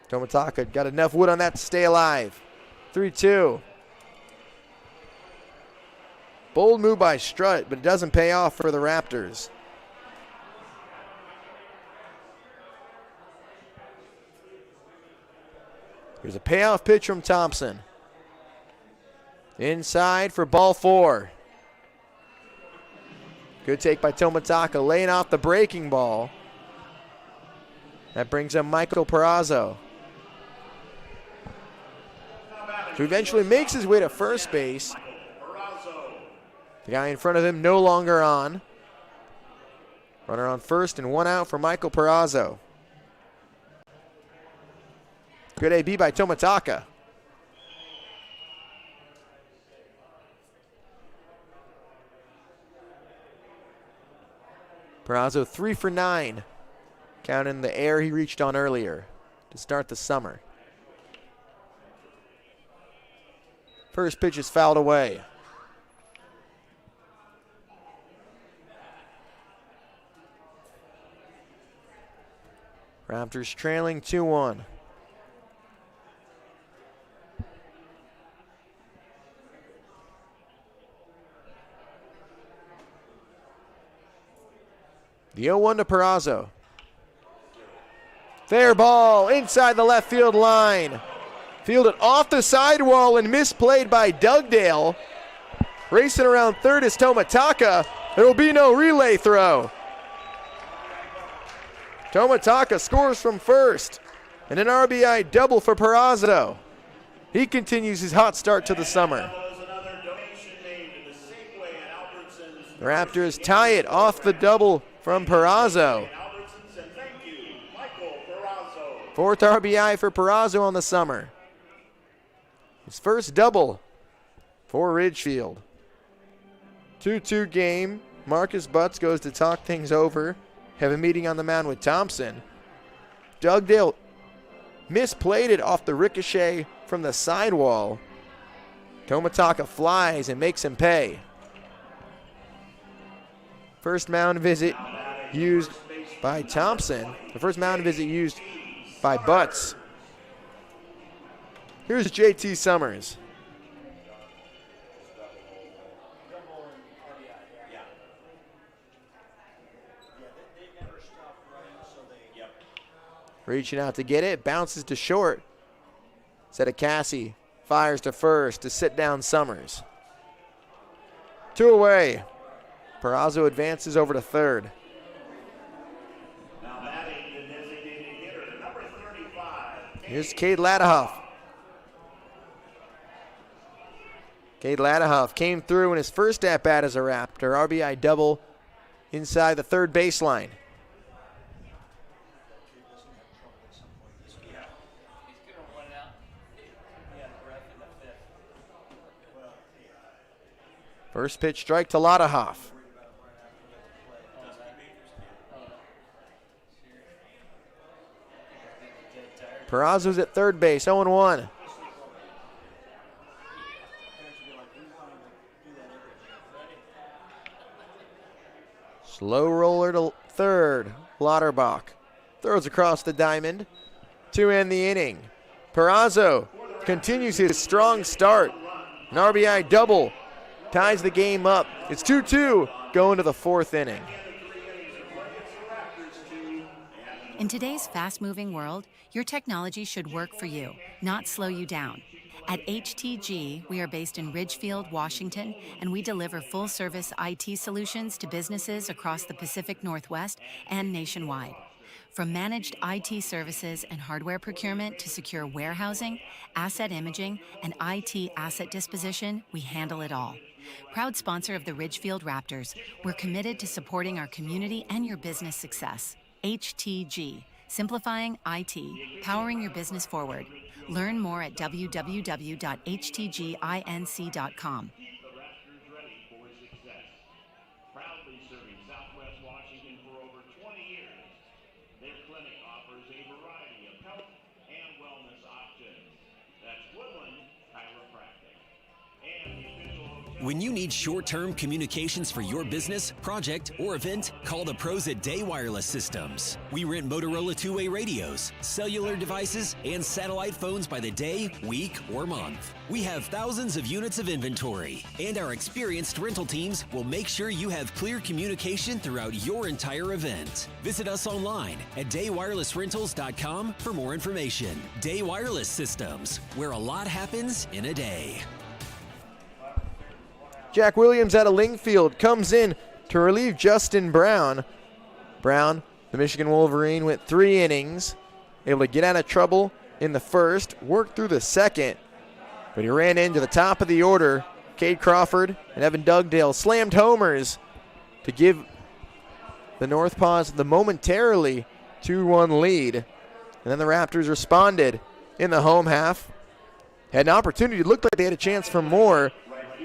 Speaker 1: Tomitaka got enough wood on that to stay alive. 3-2. Bold move by Strutt, but it doesn't pay off for the Raptors. Here's a payoff pitch from Thompson. Inside for ball 4. Good take by Tomitaka, laying off the breaking ball. That brings up Michael Perazzo, who eventually makes his way to first base. The guy in front of him no longer on. Runner on first and 1 out for Michael Perazzo. Good AB by Tomitaka. Perazzo 3 for 9. Counting the air he reached on earlier to start the summer. First pitch is fouled away. Raptors trailing 2-1. The 0-1 to Perazzo. Fair ball inside the left field line. Fielded off the sidewall and misplayed by Dugdale. Racing around third is Tomitaka. There will be no relay throw. Tomitaka scores from first. And an RBI double for Perazzo. He continues his hot start to the summer. The Raptors tie it off the double from Perazzo. 4th RBI for Perazzo on the summer. His first double for Ridgefield. 2-2 game. Marcus Butts goes to talk things over. Have a meeting on the mound with Thompson. Dugdale misplayed it off the ricochet from the sidewall. Tomitaka flies and makes him pay. First mound visit used by Thompson. The first mound visit used by Butts. Here's JT Summers. Reaching out to get it, bounces to short. Cassie fires to first to sit down Summers. 2 away. Perazo advances over to third.
Speaker 13: Now batting the designated hitter, number 35.
Speaker 1: Here's Cade Ladahoff. Cade Ladahoff came through in his first at-bat as a Raptor. RBI double inside the third baseline. First pitch strike to Ladahoff. Perazo's at third base, 0-1. Slow roller to third. Lauterbach throws across the diamond to end the inning. Perazo continues his strong start. An RBI double ties the game up. It's 2-2 going to the fourth inning.
Speaker 2: In today's fast-moving world, your technology should work for you, not slow you down. At HTG, we are based in Ridgefield, Washington, and we deliver full-service IT solutions to businesses across the Pacific Northwest and nationwide. From managed IT services and hardware procurement to secure warehousing, asset imaging, and IT asset disposition, we handle it all. Proud sponsor of the Ridgefield Raptors, we're committed to supporting our community and your business success. HTG, simplifying IT, powering your business forward. Learn more at www.htginc.com.
Speaker 13: Proudly serving Southwest Washington for over 20 years. Their clinic offers a variety of health and wellness options. That's Woodland Chiropractic. And the official
Speaker 4: When you need short-term communications for your business, project, or event, call the pros at Day Wireless Systems. We rent Motorola two-way radios, cellular devices, and satellite phones by the day, week, or month. We have thousands of units of inventory, and our experienced rental teams will make sure you have clear communication throughout your entire event. Visit us online at daywirelessrentals.com for more information. Day Wireless Systems, where a lot happens in a day.
Speaker 1: Jack Williams out of Lingfield comes in to relieve Justin Brown. Brown, the Michigan Wolverine, went 3 innings, able to get out of trouble in the first, worked through the second, but he ran into the top of the order. Cade Crawford and Evan Dugdale slammed homers to give the Northpaws the momentarily 2-1 lead. And then the Raptors responded in the home half. Had an opportunity, it looked like they had a chance for more,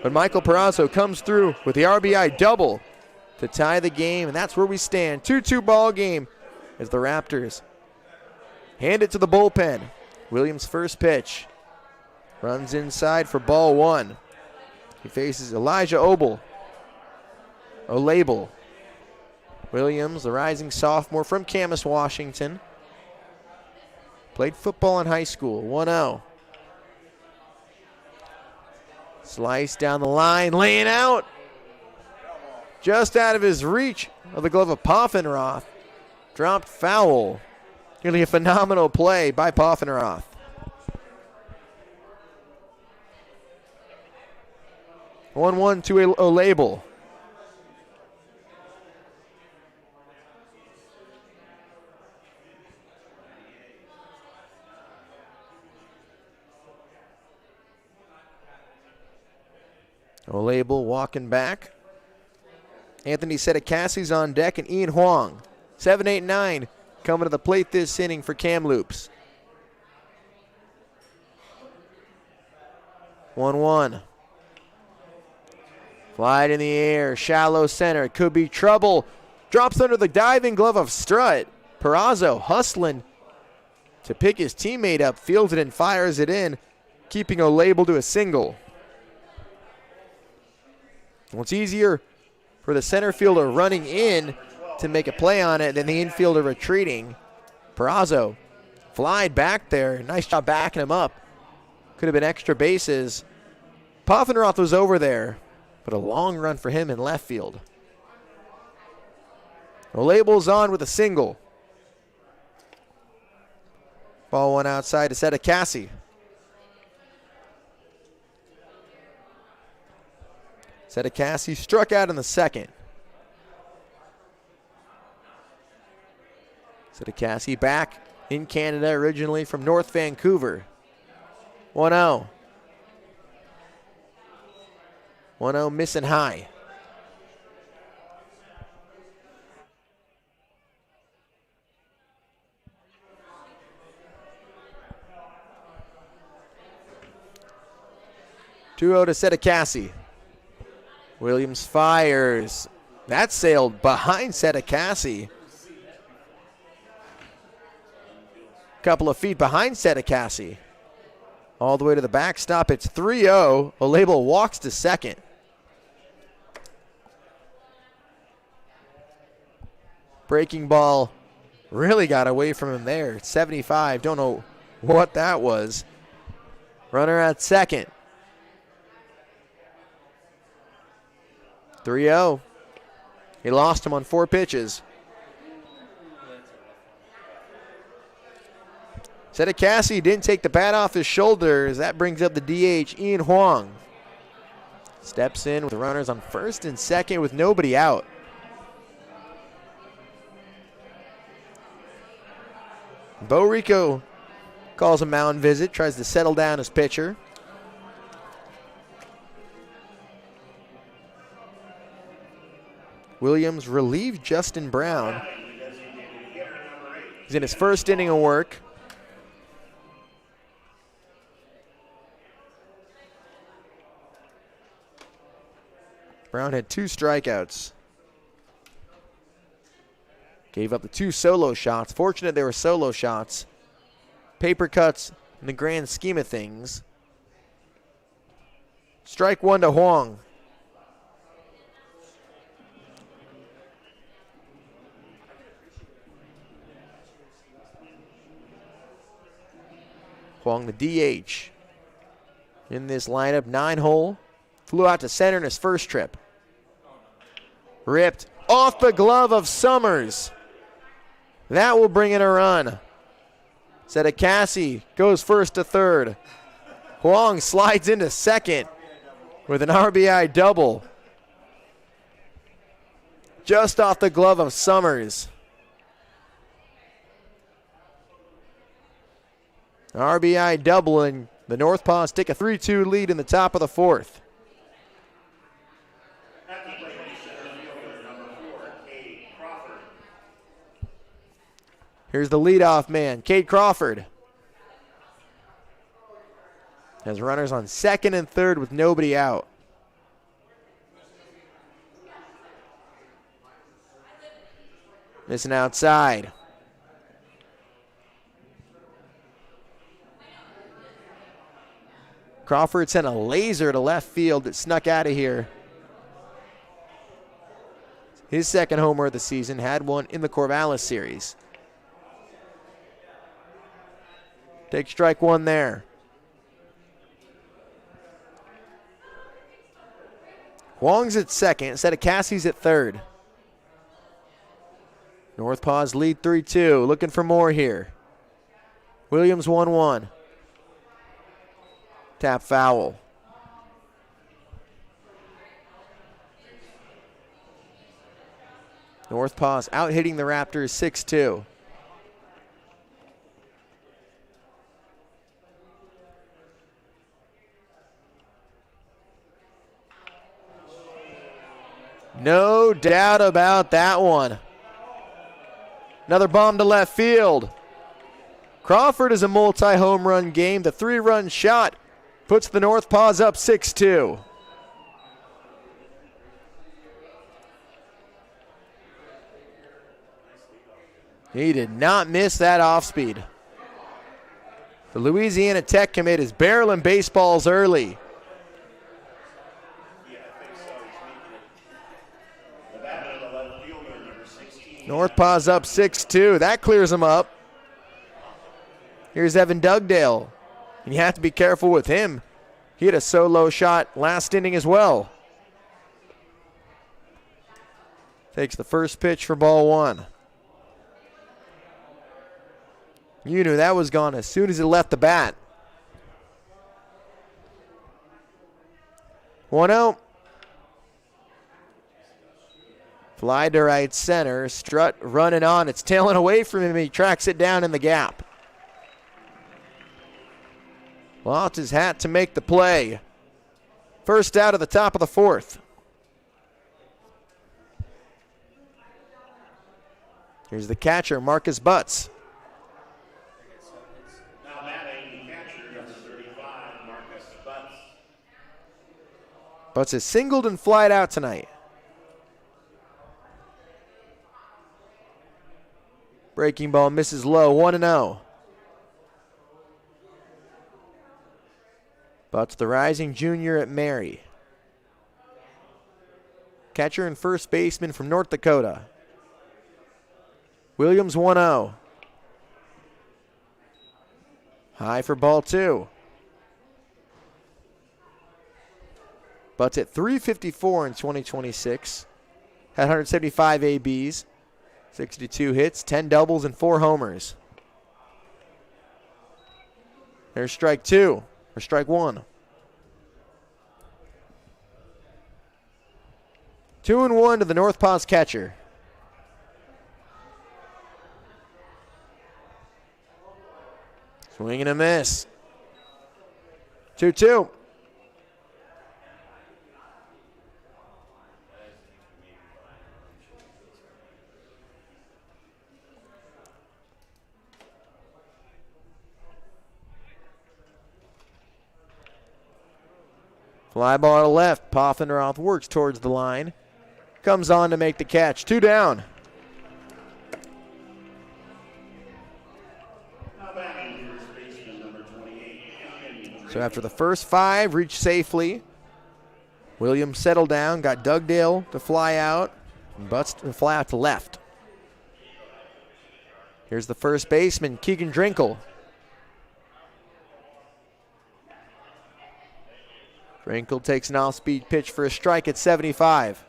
Speaker 1: but Michael Perazo comes through with the RBI double to tie the game, and that's where we stand. 2-2 ball game as the Raptors hand it to the bullpen. Williams' first pitch. Runs inside for ball 1. He faces Elijah Olable. Williams, the rising sophomore from Camas, Washington. Played football in high school, 1-0. Slice down the line, laying out. Just out of his reach of the glove of Poffenroth. Dropped foul. Really a phenomenal play by Poffenroth. One to Olable. Olable walking back. Anthony Cassie's on deck, and Ian Huang. 7, 8, 9 coming to the plate this inning for Kamloops. 1-1. Fly it in the air, shallow center. Could be trouble. Drops under the diving glove of Strutt. Perazo hustling to pick his teammate up, fields it and fires it in, keeping Olable to a single. Well, it's easier for the center fielder running in to make a play on it than the infielder retreating. Perazo flied back there. Nice job backing him up. Could have been extra bases. Poffenroth was over there, but a long run for him in left field. Label's on with a single. Ball one outside to Sedekassi. Sedekassi struck out in the second. Sedekassi back in Canada, originally from North Vancouver. 1-0. 1-0 missing high. To Sedekassi. Williams fires. That sailed behind Sedekassi. Couple of feet behind Sedekassi. All the way to the backstop. It's 3-0. Olable walks to second. Breaking ball really got away from him there. 75. Don't know what that was. Runner at second. 3-0. He lost him on 4 pitches. Sedekassi didn't take the bat off his shoulders. That brings up the DH, Ian Huang. Steps in with the runners on first and second with nobody out. Bo Rico calls a mound visit, tries to settle down his pitcher. Williams relieved Justin Brown. He's in his first inning of work. Brown had 2 strikeouts. Gave up the 2 solo shots. Fortunate they were solo shots. Paper cuts in the grand scheme of things. Strike 1 to Huang. Huang, the DH. In this lineup, 9-hole. Flew out to center in his first trip. Ripped off the glove of Summers. That will bring in a run. Sedekassi goes first to third. Huang slides into second with an RBI double. Just off the glove of Summers. RBI double, and the Northpaws take a 3-2 lead in the top of the 4th. Here's the leadoff man, Cade Crawford. Has runners on second and third with nobody out. Missing outside. Crawford sent a laser to left field that snuck out of here. His second homer of the season, had one in the Corvallis series. Take strike 1 there. Huang's at second, Sedekassi's at third. Northpaws lead 3-2, looking for more here. Williams 1-1. Tap foul. Northpaws out hitting the Raptors 6-2. No doubt about that one. Another bomb to left field. Crawford is a multi-home run game. The 3-run shot puts the Northpaws up 6-2. He did not miss that off speed. The Louisiana Tech commit is barreling baseballs early. Northpaws up 6-2. That clears them up. Here's Evan Dugdale. And you have to be careful with him. He had a solo shot last inning as well. Takes the first pitch for ball one. You knew that was gone as soon as it left the bat. 1-0. Fly to right center. Strutt running on. It's tailing away from him. He tracks it down in the gap. Lost his hat to make the play. First out of the top of the fourth. Here's the catcher, Marcus Butts.
Speaker 13: Now batting, catcher number 35, Marcus Butts.
Speaker 1: Butts is singled and flied out tonight. Breaking ball misses low, 1-0. Butts, the rising junior at Mary. Catcher and first baseman from North Dakota. Williams 1-0. High for ball two. Butts at 354 in 2026. Had 175 ABs, 62 hits, 10 doubles, and 4 homers. There's strike two, or strike one. 2-1 to the Northpaws catcher. Swing and a miss. 2-2. Fly ball to left. Poffenroth works towards the line. Comes on to make the catch. 2 down. So after the first 5, reached safely. Williams settled down, got Dugdale to fly out, and Butts to fly out to left. Here's the first baseman, Keegan Drinkle. Drinkle takes an off-speed pitch for a strike at 75.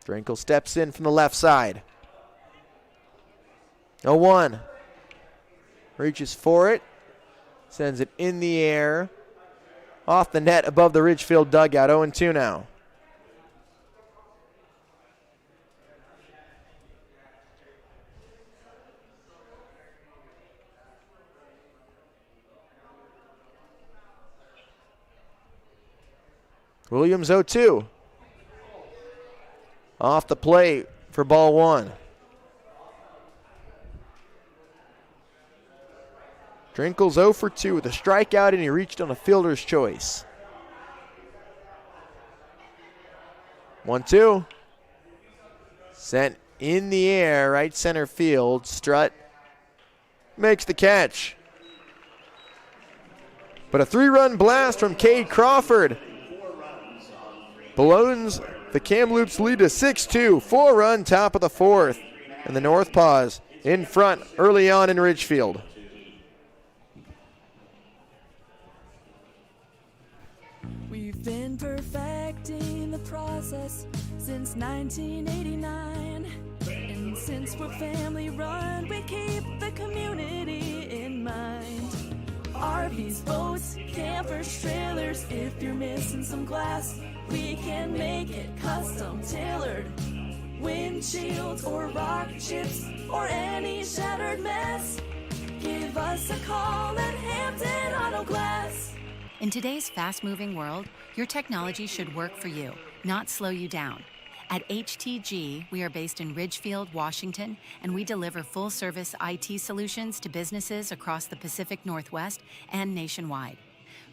Speaker 1: Drinkle steps in from the left side. 0-1. Reaches for it. Sends it in the air. Off the net above the Ridgefield dugout. 0-2 now. Williams 0-2. Off the plate for ball one. Drinkle's 0 for 2 with a strikeout, and he reached on a fielder's choice. 1-2. Sent in the air, right center field. Strutt makes the catch. But a 3-run blast from Cade Crawford balloons the Kamloops lead to 6-2. 4-run top of the fourth. And the Northpaws in front early on in Ridgefield.
Speaker 18: We've been perfecting the process since 1989. And since we're family run, we keep the community in mind. RVs, boats, campers, trailers, if you're missing some glass, we can make it custom tailored. Windshields or rock chips or any shattered mess, give us a call at Hampton Auto Glass.
Speaker 2: In today's fast-moving world, your technology should work for you, not slow you down. At HTG, we are based in Ridgefield, Washington, and we deliver full-service IT solutions to businesses across the Pacific Northwest and nationwide.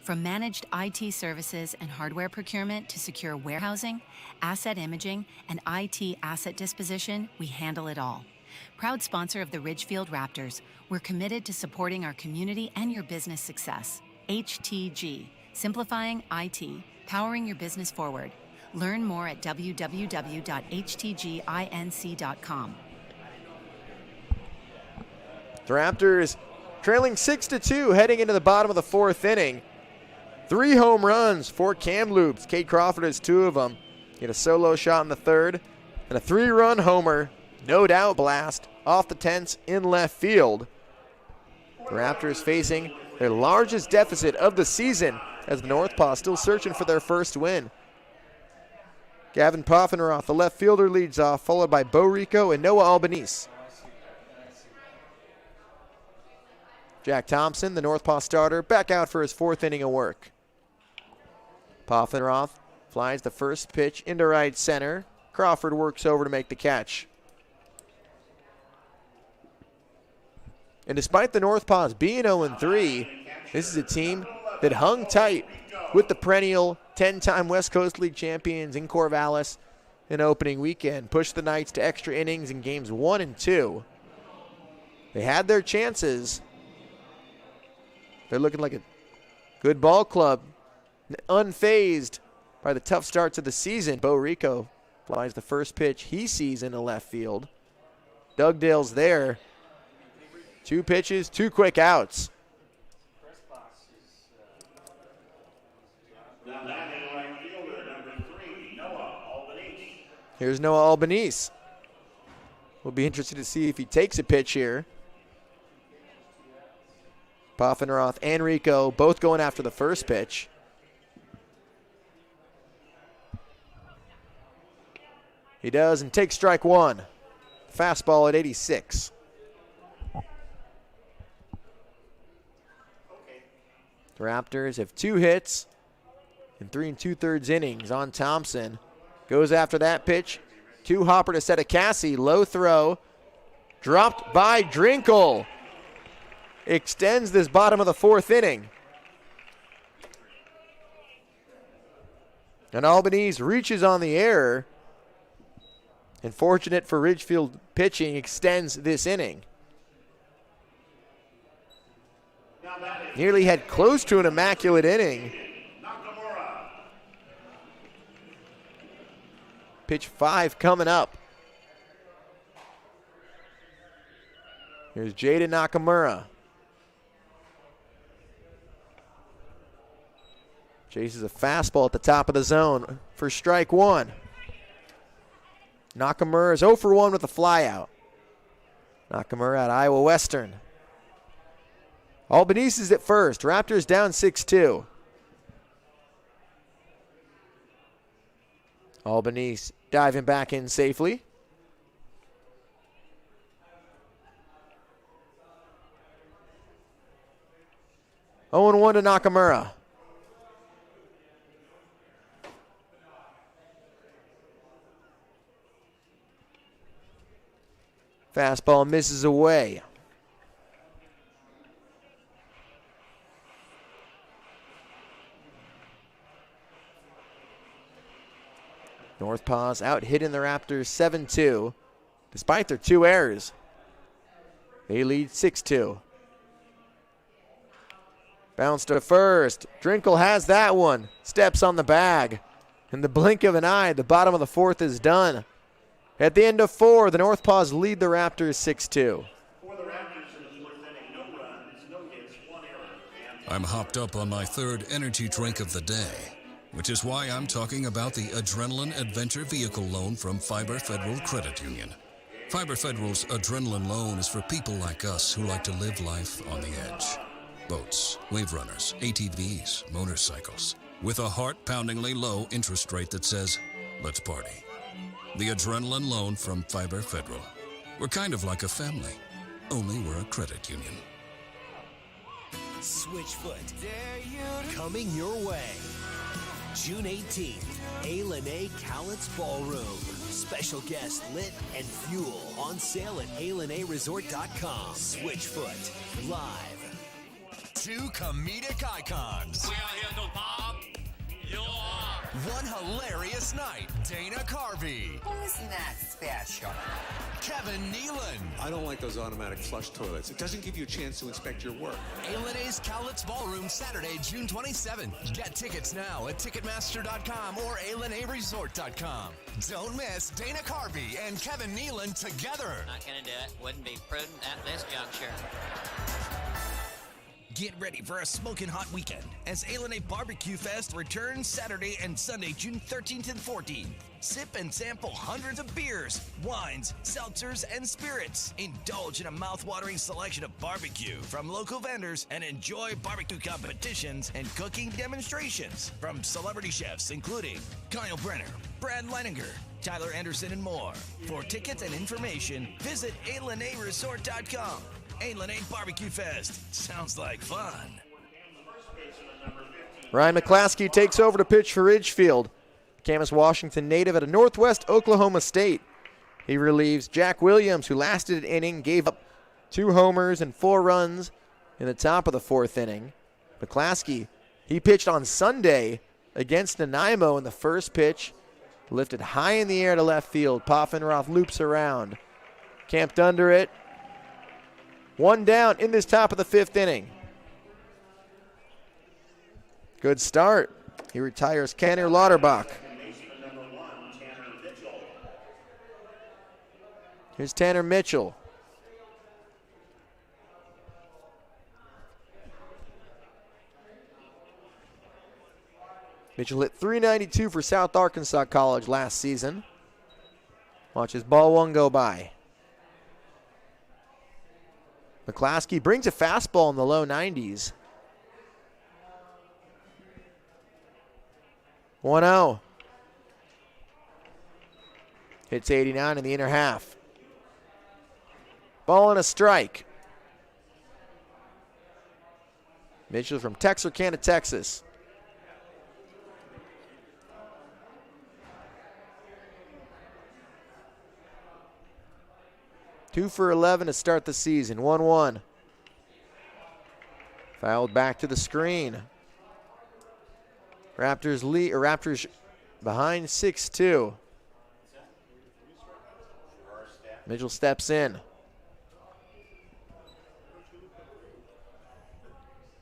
Speaker 2: From managed IT services and hardware procurement to secure warehousing, asset imaging, and IT asset disposition, we handle it all. Proud sponsor of the Ridgefield Raptors, we're committed to supporting our community and your business success. HTG, simplifying IT, powering your business forward. Learn more at www.htginc.com.
Speaker 1: The Raptors trailing 6-2 heading into the bottom of the fourth inning. 3 home runs for Kamloops. Cade Crawford has 2 of them. He had a solo shot in the third and a 3-run homer, no doubt blast, off the tents in left field. The Raptors facing their largest deficit of the season as the Northpaws still searching for their first win. Gavin Poffenroth, the left fielder, leads off, followed by Bo Rico and Noah Albanese. Jack Thompson, the Northpaw starter, back out for his 4th inning of work. Poffenroth flies the first pitch into right center. Crawford works over to make the catch. And despite the Northpaws being 0-3, this is a team that hung tight with the perennial 10-time West Coast League champions in Corvallis in opening weekend. Pushed the Knights to extra innings in games 1 and 2. They had their chances. They're looking like a good ball club, unfazed by the tough start to the season. Bo Rico flies the first pitch he sees into left field. Dugdale's there. 2 pitches, 2 quick outs. Here's Noah Albanese. We'll be interested to see if he takes a pitch here. Poffenroth and Rico both going after the first pitch. He does and takes strike 1. Fastball at 86. The Raptors have 2 hits in 3 2/3 innings on Thompson. Goes after that pitch. 2-hopper to Setacassi. Low throw. Dropped by Drinkle. Extends this bottom of the 4th inning. And Albanese reaches on the error. And fortunate for Ridgefield pitching, extends this inning. Nearly had close to an immaculate inning. Pitch 5 coming up. Here's Jaden Nakamura. Chases a fastball at the top of the zone for strike 1. Nakamura is 0 for 1 with a flyout. Nakamura at Iowa Western. Albanese is at first. Raptors down 6-2. Albanese diving back in safely. Oh, 0-1 to Nakamura. Fastball misses away. Northpaws out hitting the Raptors 7-2. Despite their 2 errors, they lead 6-2. Bounce to first. Drinkle has that one. Steps on the bag. In the blink of an eye, the bottom of the 4th is done. At the end of 4, the Northpaws lead the Raptors 6-2.
Speaker 11: I'm hopped up on my 3rd energy drink of the day, which is why I'm talking about the Adrenaline Adventure Vehicle Loan from Fiber Federal Credit Union. Fiber Federal's Adrenaline Loan is for people like us who like to live life on the edge. Boats, wave runners, ATVs, motorcycles, with a heart-poundingly low interest rate that says, let's party. The Adrenaline Loan from Fiber Federal. We're kind of like a family, only we're a credit union.
Speaker 4: Switchfoot, coming your way. June 18th, A. Cowlitz Ballroom. Special guest lit and fuel on sale at ALNAResort.com. Switchfoot, live.
Speaker 5: 2 comedic icons.
Speaker 6: We are here to pop your
Speaker 5: One hilarious night. Dana Carvey.
Speaker 7: Who's not special?
Speaker 5: Kevin Nealon.
Speaker 8: I don't like those automatic flush toilets. It doesn't give you a chance to inspect your work.
Speaker 5: A&A's Kamloops Ballroom, Saturday, June 27th. Get tickets now at Ticketmaster.com or ALNAResort.com. Don't miss Dana Carvey and Kevin Nealon together.
Speaker 9: Not gonna do it. Wouldn't be prudent at this juncture.
Speaker 15: Get ready for a smoking hot weekend as A&A Barbecue Fest returns Saturday and Sunday, June 13th and 14th. Sip and sample hundreds of beers, wines, seltzers, and spirits. Indulge in a mouth-watering selection of barbecue from local vendors and enjoy barbecue competitions and cooking demonstrations from celebrity chefs including Kyle Brenner, Brad Leininger, Tyler Anderson, and more. For tickets and information, visit ALNAResort.com. A&A Barbecue Fest. Sounds like fun.
Speaker 1: Ryan McClaskey takes over to pitch for Ridgefield. Camas Washington native at a Northwest Oklahoma State. He relieves Jack Williams, who lasted an inning, gave up 2 homers and 4 runs in the top of the 4th inning. McClaskey, he pitched on Sunday against Nanaimo in the first pitch. Lifted high in the air to left field. Poffenroth loops around. Camped under it. 1 down in this top of the 5th inning. Good start. He retires Kenner Lauterbach. Here's Tanner Mitchell. Mitchell hit .392 for South Arkansas College last season. Watch his ball 1 go by. McClaskey brings a fastball in the low 90s. 1-0. Hits 89 in the inner half. Ball and a strike. Mitchell from Texarkana, Texas. Two for 11 to start the season. 1-1. Fouled back to the screen. Raptors behind 6-2. Mitchell steps in.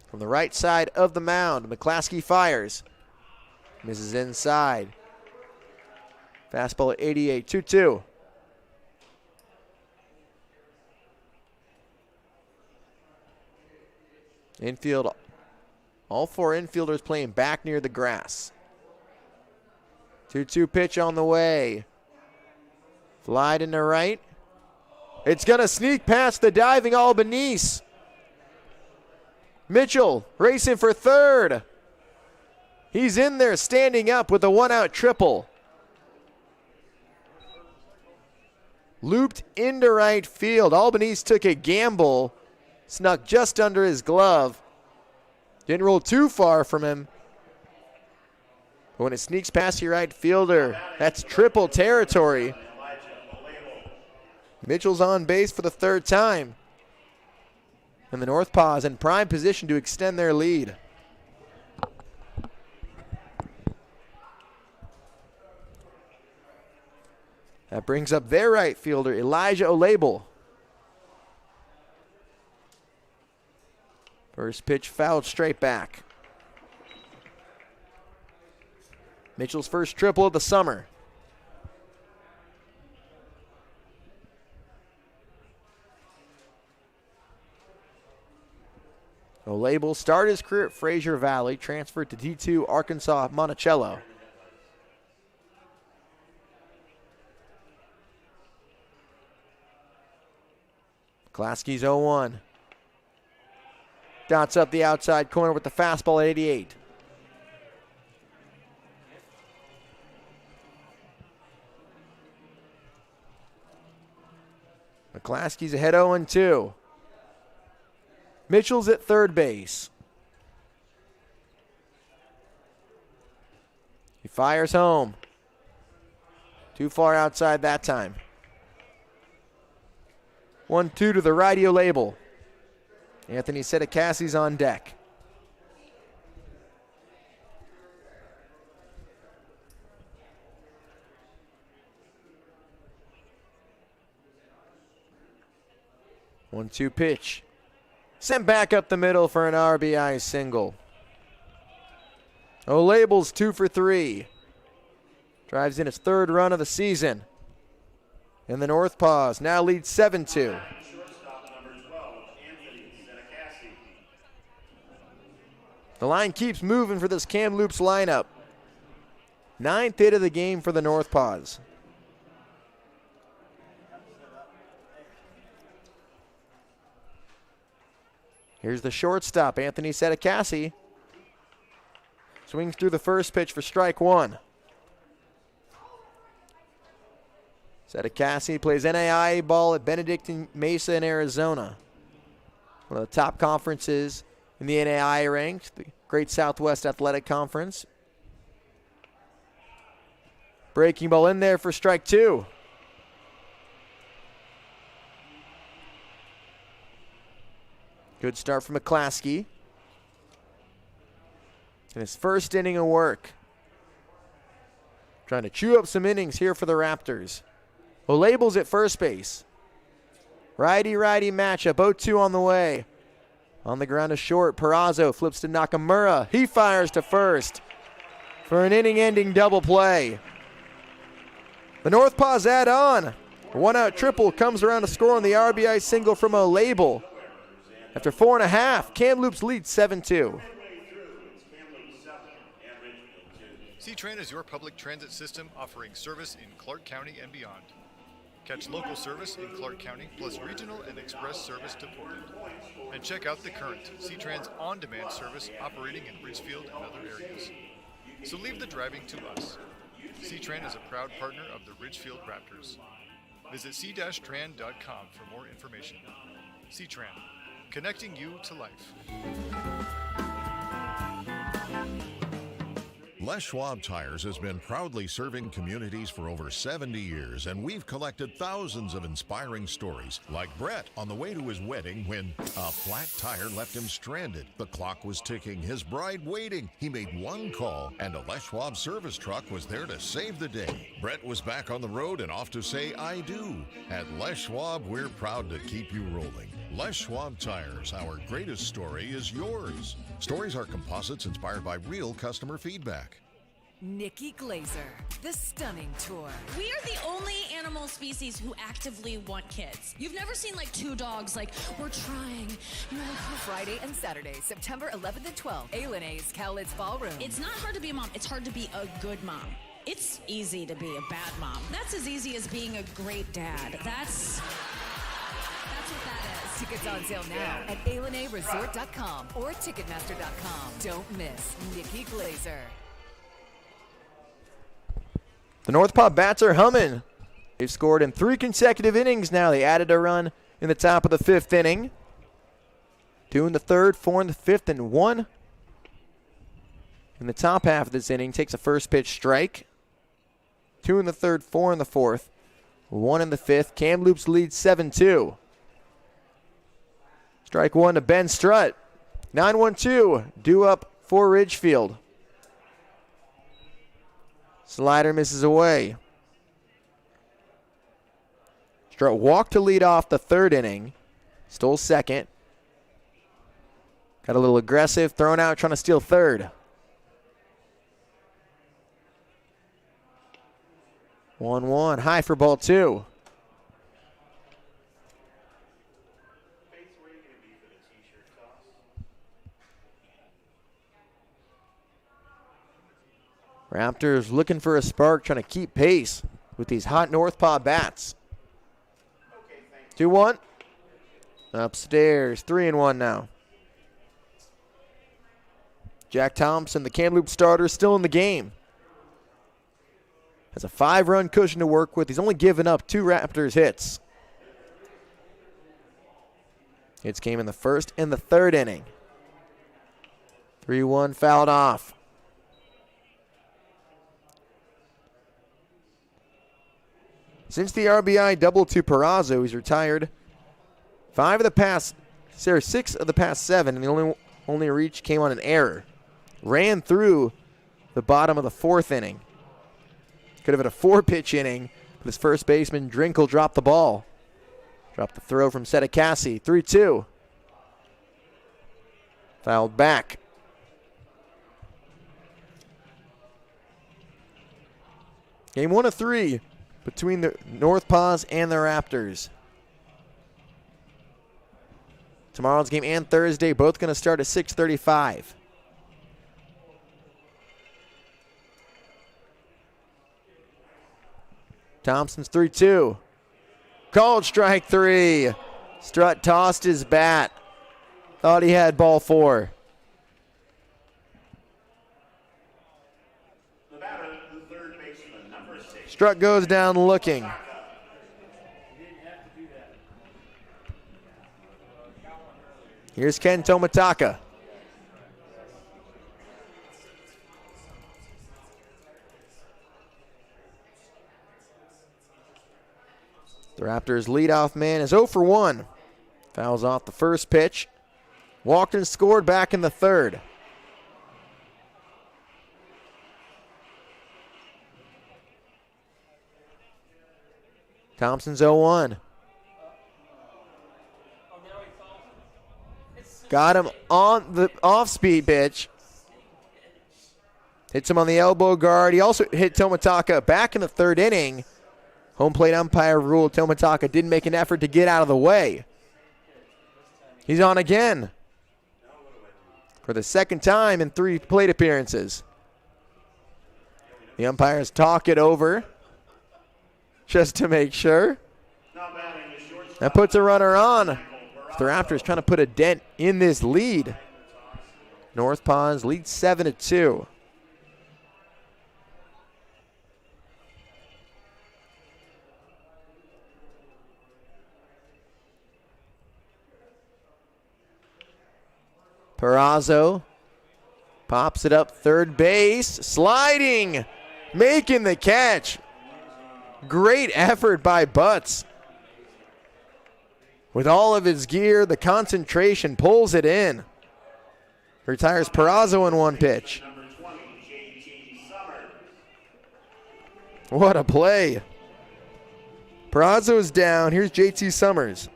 Speaker 1: From the right side of the mound, McClaskey fires. Misses inside. Fastball at 88, 2-2. Infield, all 4 infielders playing back near the grass. 2-2 pitch on the way. Fly to the right. It's going to sneak past the diving Albanese. Mitchell racing for third. He's in there standing up with a 1-out triple. Looped into right field. Albanese took a gamble. Snuck just under his glove. Didn't roll too far from him. But when it sneaks past your right fielder, that's triple territory. Mitchell's on base for the 3rd time. And the Northpaws in prime position to extend their lead. That brings up their right fielder, Elijah Olable. First pitch fouled straight back. Mitchell's first triple of the summer. Olable started his career at Fraser Valley, transferred to D2 Arkansas Monticello. Klasky's 0-1. Dots up the outside corner with the fastball at 88. McClaskey's ahead 0-2. Mitchell's at third base. He fires home. Too far outside that time. 1-2 to the righty Olable. Anthony Sedekasi's on deck. 1-2 pitch. Sent back up the middle for an RBI single. O'Label's 2 for 3. Drives in his 3rd run of the season. And the Northpaws now lead 7-2. The line keeps moving for this Kamloops lineup. 9th hit of the game for the Northpaws. Here's the shortstop, Anthony Sedekassi. Swings through the first pitch for strike 1. Sedekassi plays NAIA ball at Benedictine Mesa in Arizona. One of the top conferences in the NAIA ranks, the Great Southwest Athletic Conference. Breaking ball in there for strike 2. Good start from McClaskey. In his first inning of work. Trying to chew up some innings here for the Raptors. O'Label's at first base. Righty-righty matchup, 0-2 on the way. On the ground is short. Perazo flips to Nakamura. He fires to first for an inning-ending double play. The Northpaws add on. A 1-out triple comes around to score on the RBI single from O'Label. After 4.5, Kamloops leads 7-2.
Speaker 10: C-Tran is your public transit system offering service in Clark County and beyond. Catch local service in Clark County plus regional and express service to Portland. And check out the current C-Tran's on-demand service operating in Ridgefield and other areas. So leave the driving to us. C-Tran is a proud partner of the Ridgefield Raptors. Visit c-tran.com for more information. C-Tran, connecting you to life.
Speaker 12: Les Schwab Tires has been proudly serving communities for over 70 years, and we've collected thousands of inspiring stories, like Brett on the way to his wedding when a flat tire left him stranded. The clock was ticking, his bride waiting. He made one call, and a Les Schwab service truck was there to save the day. Brett was back on the road and off to say I do. At Les Schwab, we're proud to keep you rolling. Les Schwab Tires, our greatest story is yours. Stories are composites inspired by real customer feedback.
Speaker 16: Nikki Glazer, the Stunning Tour.
Speaker 17: We are the only animal species who actively want kids. You've never seen like 2 dogs like, we're trying.
Speaker 16: Friday and Saturday, September 11th and 12th, A&A's Cowlitz Ballroom.
Speaker 17: It's not hard to be a mom. It's hard to be a good mom. It's easy to be a bad mom. That's as easy as being a great dad. That's what that is.
Speaker 16: Tickets on sale now at AlenaResort.com or Ticketmaster.com. Don't miss Nikki Glazer.
Speaker 1: The Northpaw bats are humming. They've scored in 3 consecutive innings now. They added a run in the top of the 5th inning. 2 in the 3rd, 4 in the 5th, and 1 in the top half of this inning. Takes a first pitch strike. 2 in the 3rd, 4 in the 4th, 1 in the 5th. Kamloops leads 7-2. Strike 1 to Ben Strutt. 9-1-2 due up for Ridgefield. Slider misses away. Strutt walked to lead off the 3rd inning. Stole 2nd. Got a little aggressive, thrown out, trying to steal 3rd. 1-1, high for ball 2. Raptors looking for a spark, trying to keep pace with these hot Northpaw bats. 2-1. Upstairs, 3-1 now. Jack Thompson, the Kamloops starter, still in the game. Has a 5-run cushion to work with. He's only given up 2 Raptors hits. Hits came in the 1st and the 3rd inning. 3-1 fouled off. Since the RBI double to Perazo, he's retired 6 of the past 7, and the only reach came on an error. Ran through the bottom of the 4th inning. Could have had a 4-pitch inning, but his first baseman, Drinkle, dropped the ball. Drop the throw from Sedekasi. 3-2. Fouled back. Game 1 of 3 between the Northpaws and the Raptors. Tomorrow's game and Thursday, both going to start at 6:35. Thompson's 3-2. Called strike 3. Strutt tossed his bat. Thought he had ball 4.
Speaker 13: The batter, the third baseman, number 6.
Speaker 1: Strutt goes down looking. Here's Ken Tomataka. The Raptors' leadoff man is 0 for 1. Fouls off the first pitch. Walked and scored back in the third. Thompson's 0-1. Got him on the off-speed pitch. Hits him on the elbow guard. He also hit Tomataka back in the third inning. Home plate umpire ruled Tomataka didn't make an effort to get out of the way. He's on again for the second time in 3 plate appearances. The umpires talk it over just to make sure. That puts a runner on. The Raptors trying to put a dent in this lead. Northpaws lead 7-2. Perazo pops it up third base, sliding, making the catch. Great effort by Butts. With all of his gear, the concentration pulls it in. Retires Perazo in 1 pitch. What a play. Perazo's down. Here's JT Summers.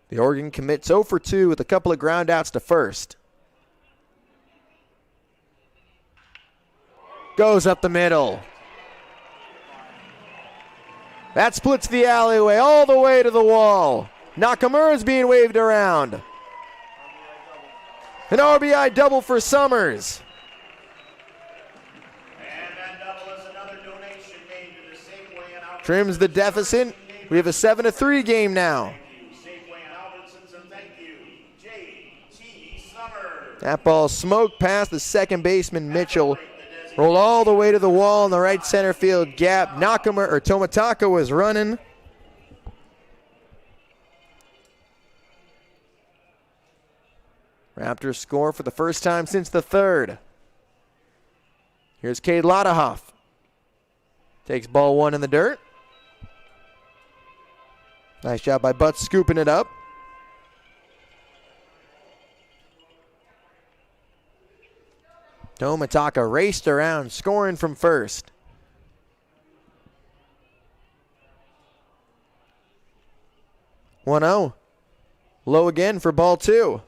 Speaker 1: The Oregon commits 0 for 2 with a couple of ground outs to first. Goes up the middle. That splits the alleyway all the way to the wall. Nakamura's being waved around. An RBI double for Summers. Trims the deficit. We have a 7-3 game now. That ball smoked past the second baseman, Mitchell. Rolled all the way to the wall in the right center field gap. Tomataka was running. Raptors score for the first time since the third. Here's Cade Ladahoff. Takes ball 1 in the dirt. Nice job by Butts scooping it up. Tomataka raced around, scoring from first. One-0. Low again for ball 2.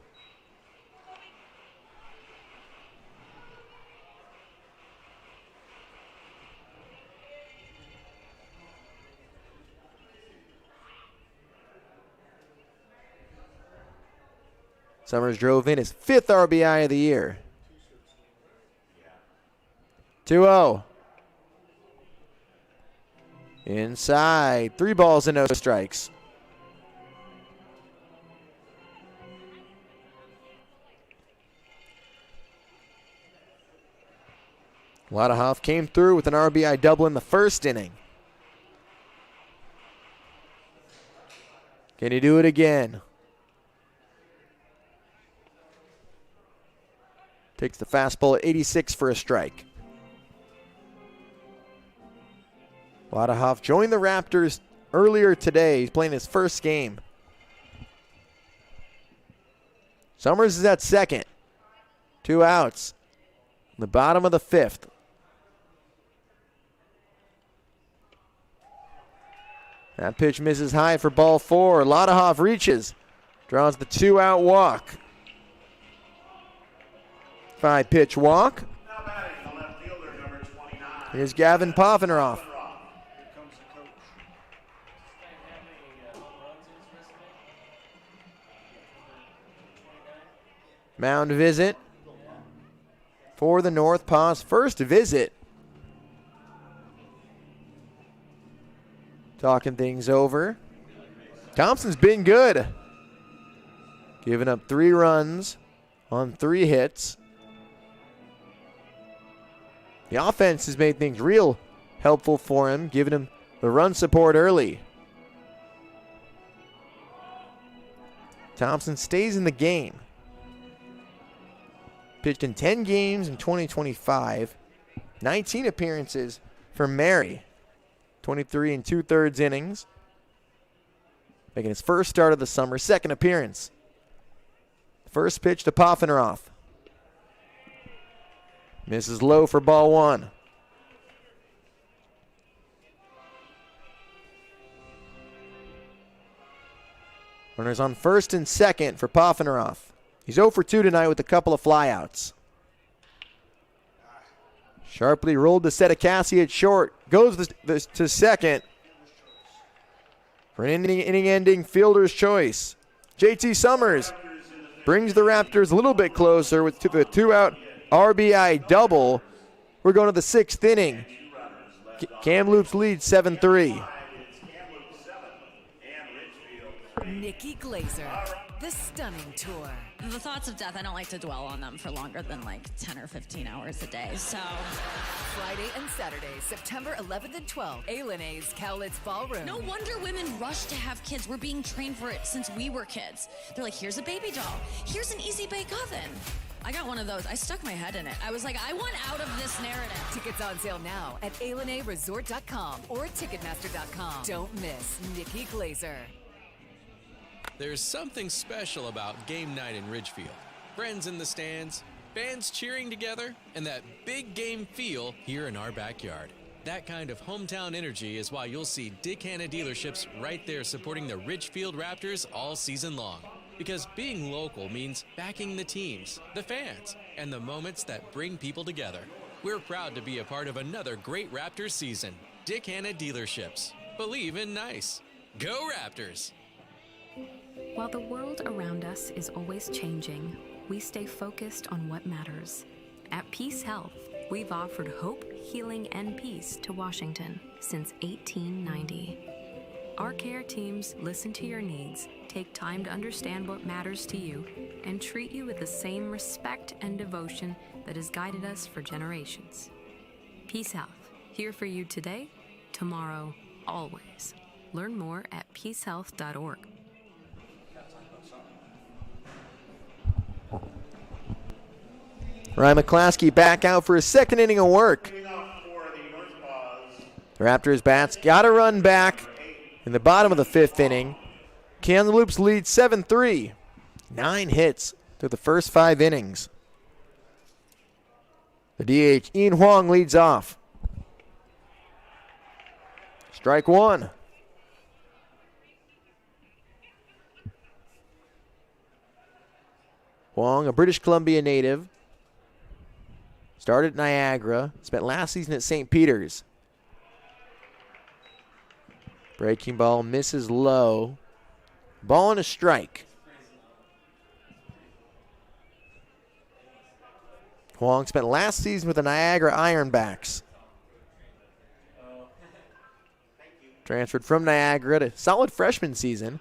Speaker 1: Summers drove in his 5th RBI of the year. 2-0. Inside. 3 balls and no strikes. Ladahoff came through with an RBI double in the first inning. Can he do it again? Takes the fastball at 86 for a strike. Ladahoff joined the Raptors earlier today. He's playing his first game. Summers is at second. 2 outs. The bottom of the 5th. That pitch misses high for ball 4. Lodahoff reaches. Draws the 2-out walk. 5-pitch walk. Here's Gavin Poffenroth. Mound visit for the Northpaws. First visit. Talking things over. Thompson's been good. Giving up 3 runs on 3 hits. The offense has made things real helpful for him, giving him the run support early. Thompson stays in the game. Pitched in 10 games in 2025. 19 appearances for Mary. 23 2/3 innings. Making his first start of the summer, second appearance. First pitch to Poffenroth. Misses low for ball 1. Runners on first and second for Poffenroth. He's 0 for 2 tonight with a couple of flyouts. Sharply rolled to Sedekassi at short. Goes to second. For an inning-ending fielder's choice. JT Summers brings the Raptors a little bit closer with the 2-out RBI double. We're going to the 6th inning. Kamloops leads 7-3.
Speaker 16: Nikki Glazer, the stunning tour.
Speaker 17: The thoughts of death, I don't like to dwell on them for longer than like 10 or 15 hours a day, so.
Speaker 16: Friday and Saturday, September 11th and 12th, Ailene's Cowlitz Ballroom.
Speaker 17: No wonder women rush to have kids. We're being trained for it since we were kids. They're like, here's a baby doll. Here's an easy bake oven. I got one of those. I stuck my head in it. I was like, I want out of this narrative.
Speaker 16: Tickets on sale now at aileneresort.com or ticketmaster.com. Don't miss Nikki Glazer.
Speaker 3: There's something special about game night in Ridgefield. Friends in the stands, fans cheering together, and that big game feel here in our backyard. That kind of hometown energy is why you'll see Dick Hanna dealerships right there supporting the Ridgefield Raptors all season long. Because being local means backing the teams, the fans, and the moments that bring people together. We're proud to be a part of another great Raptors season. Dick Hanna dealerships. Believe in nice. Go Raptors!
Speaker 14: While the world around us is always changing, we stay focused on what matters. At Peace Health, we've offered hope, healing, and peace to Washington since 1890. Our care teams listen to your needs, take time to understand what matters to you, and treat you with the same respect and devotion that has guided us for generations. Peace Health, here for you today, tomorrow, always. Learn more at peacehealth.org.
Speaker 1: Ryan McClaskey back out for his second inning of work. The Raptors bats got a run back in the bottom of the 5th inning. Kamloops leads 7-3. 9 hits through the first 5 innings. The DH, Ian Huang, leads off. Strike 1. Huang, a British Columbia native. Started at Niagara, spent last season at St. Peter's. Breaking ball misses low. Ball and a strike. Huang spent last season with the Niagara Ironbacks. Transferred from Niagara to solid freshman season.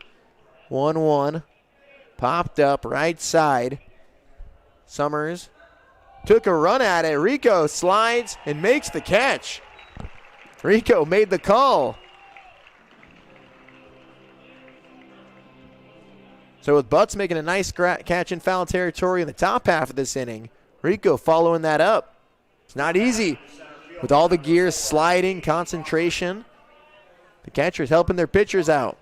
Speaker 1: 1-1. Popped up right side. Summers took a run at it. Rico slides and makes the catch. Rico made the call. So with Butts making a nice catch in foul territory in the top half of this inning, Rico following that up. It's not easy with all the gears sliding, concentration. The catcher's helping their pitchers out.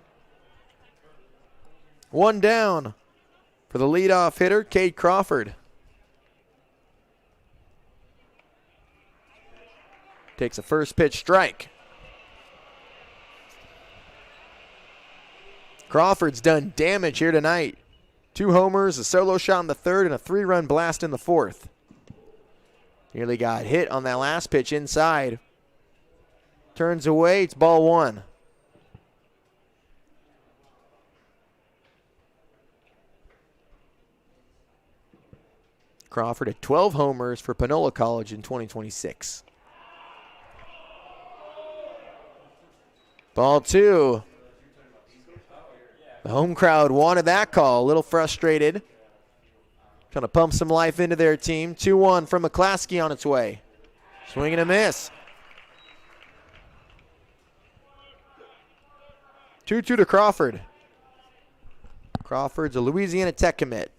Speaker 1: 1 down for the leadoff hitter, Cade Crawford. Takes a first pitch strike. Crawford's done damage here tonight. 2 homers, a solo shot in the third, and a 3-run blast in the fourth. Nearly got hit on that last pitch inside. Turns away, it's ball 1. Crawford had 12 homers for Panola College in 2026. Ball 2. The home crowd wanted that call, a little frustrated. Trying to pump some life into their team. 2-1 from McClaskey on its way. Swing and a miss. 2-2 to Crawford. Crawford's a Louisiana Tech commit.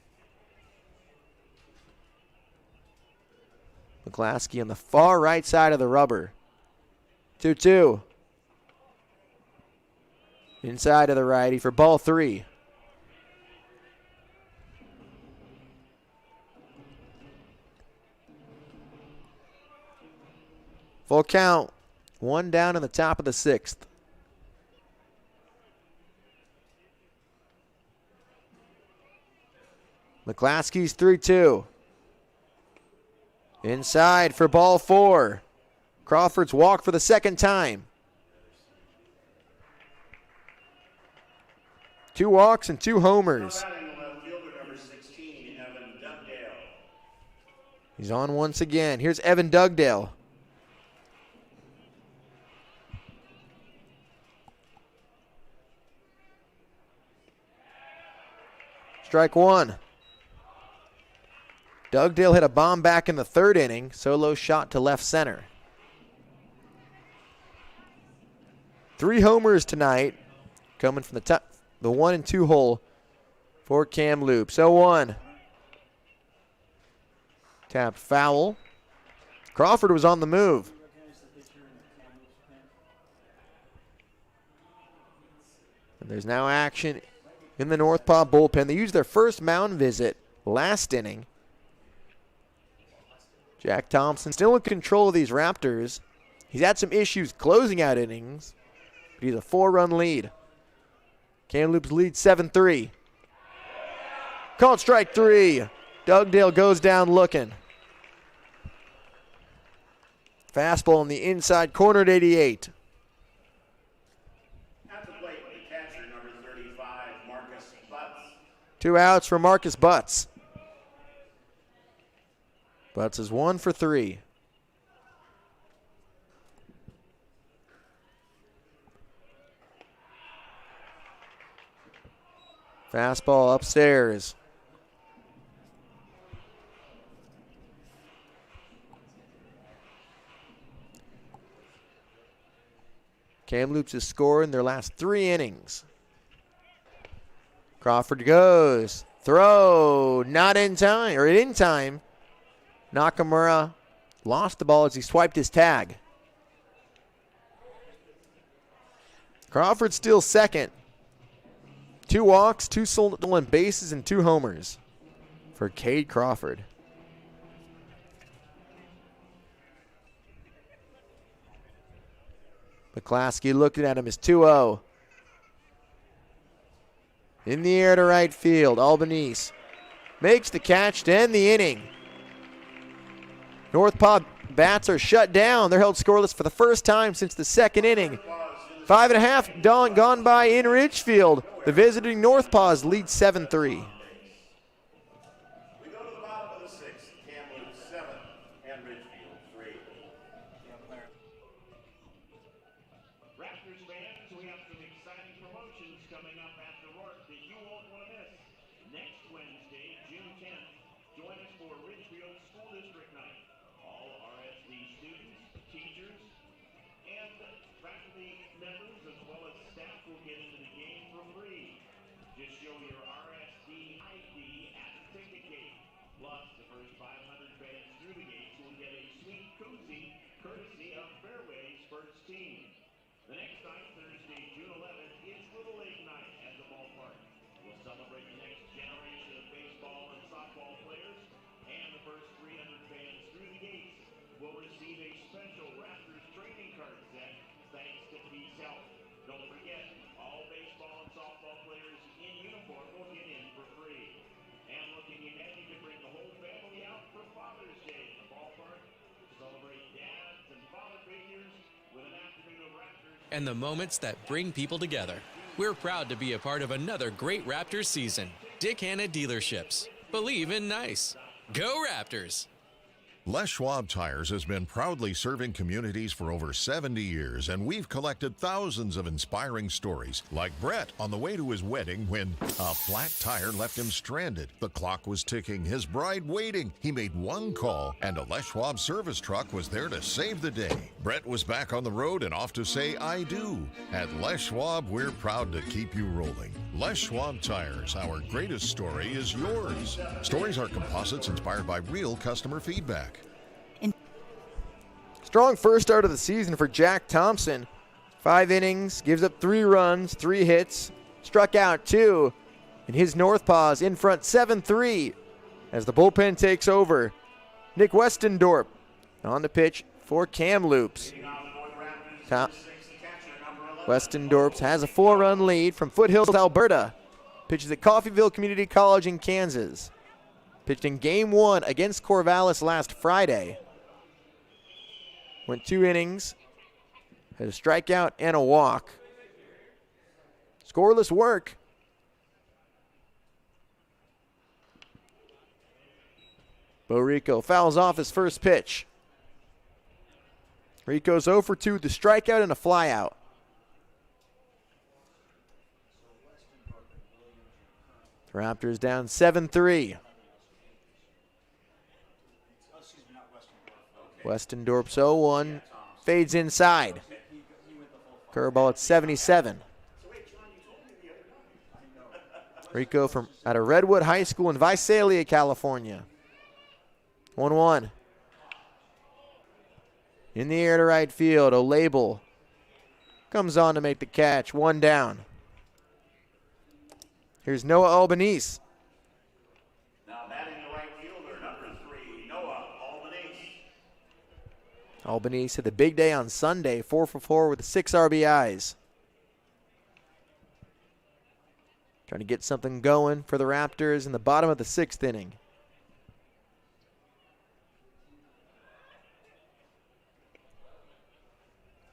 Speaker 1: McClaskey on the far right side of the rubber. 2-2. Inside of the righty for ball 3. Full count. 1 down in the top of the 6th. McClaskey's 3-2. Inside for ball 4. Crawford's walk for the second time. 2 walks and 2 homers. He's on once again. Here's Evan Dugdale. Strike 1. Dugdale hit a bomb back in the 3rd inning. Solo shot to left center. 3 homers tonight coming from the 1 and 2 hole for Kamloops. 0-1. Tapped foul. Crawford was on the move. And there's now action in the Northpaw bullpen. They used their first mound visit last inning. Jack Thompson still in control of these Raptors. He's had some issues closing out innings, but he's a 4-run lead. Kamloops leads 7-3. Called strike 3. Dugdale goes down looking. Fastball in the inside corner at 88.
Speaker 13: At the plate, the catcher, number 35, Marcus Butts.
Speaker 1: 2 outs for Marcus Butts. Butts is 1 for 3. Fastball upstairs. Kamloops has scored in their last 3 innings. Crawford goes. Throw. Not in time. Or in time. Nakamura lost the ball as he swiped his tag. Crawford still second. 2 walks, 2 stolen bases, and 2 homers for Cade Crawford. McClaskey looking at him as 2-0. In the air to right field. Albanese makes the catch to end the inning. Northpaw bats are shut down. They're held scoreless for the first time since the 2nd inning. 5.5 gone by in Ridgefield. The visiting Northpaws lead 7-3.
Speaker 13: We go to the bottom of the 6th. Kamloops 7 and Ridgefield 3. Raptors fans, we have some exciting promotions coming up after work that you won't want to miss. Next Wednesday, June 10th, join us for Ridgefield School District Night. All RSD students, teachers, and faculty members as well as staff will get into the game for free. Just show your RSD ID at the ticket gate. Plus, the first 500 fans through the gates will get a sweet koozie courtesy of Fairway's first team. The next night, Thursday, June 11th, is Little League Night at the ballpark. We'll celebrate the next generation of baseball and softball players, and the first 300 fans through the gates will receive a special Raptors
Speaker 3: and the moments that bring people together. We're proud to be a part of another great Raptors season. Dick Hanna Dealerships. Believe in nice. Go Raptors!
Speaker 12: Les Schwab Tires has been proudly serving communities for over 70 years, and we've collected thousands of inspiring stories, like Brett on the way to his wedding when a flat tire left him stranded. The clock was ticking, his bride waiting. He made one call, and a Les Schwab service truck was there to save the day. Brett was back on the road and off to say I do. At Les Schwab, we're proud to keep you rolling. Les Schwab Tires, our greatest story is yours. Stories are composites inspired by real customer feedback.
Speaker 1: Strong first start of the season for Jack Thompson. 5 innings, gives up 3 runs, 3 hits, struck out 2. And his Northpaws in front 7-3 as the bullpen takes over. Nick Westendorp on the pitch for Kamloops. Westendorp has a 4-run lead from Foothills, Alberta. Pitches at Coffeyville Community College in Kansas. Pitched in Game 1 against Corvallis last Friday. Went 2 innings, had a strikeout and a walk. Scoreless work. Bo Rico fouls off his first pitch. Rico's 0 for 2 with a strikeout and a flyout. The Raptors down 7-3. Westendorp's 0-1, fades inside. Curveball at 77. Rico from out of Redwood High School in Visalia, California. 1-1. In the air to right field, O'Label comes on to make the catch. 1 down. Here's Noah Albanese. Albanese had the big day on Sunday, 4 for 4 with 6 RBIs. Trying to get something going for the Raptors in the bottom of the 6th inning.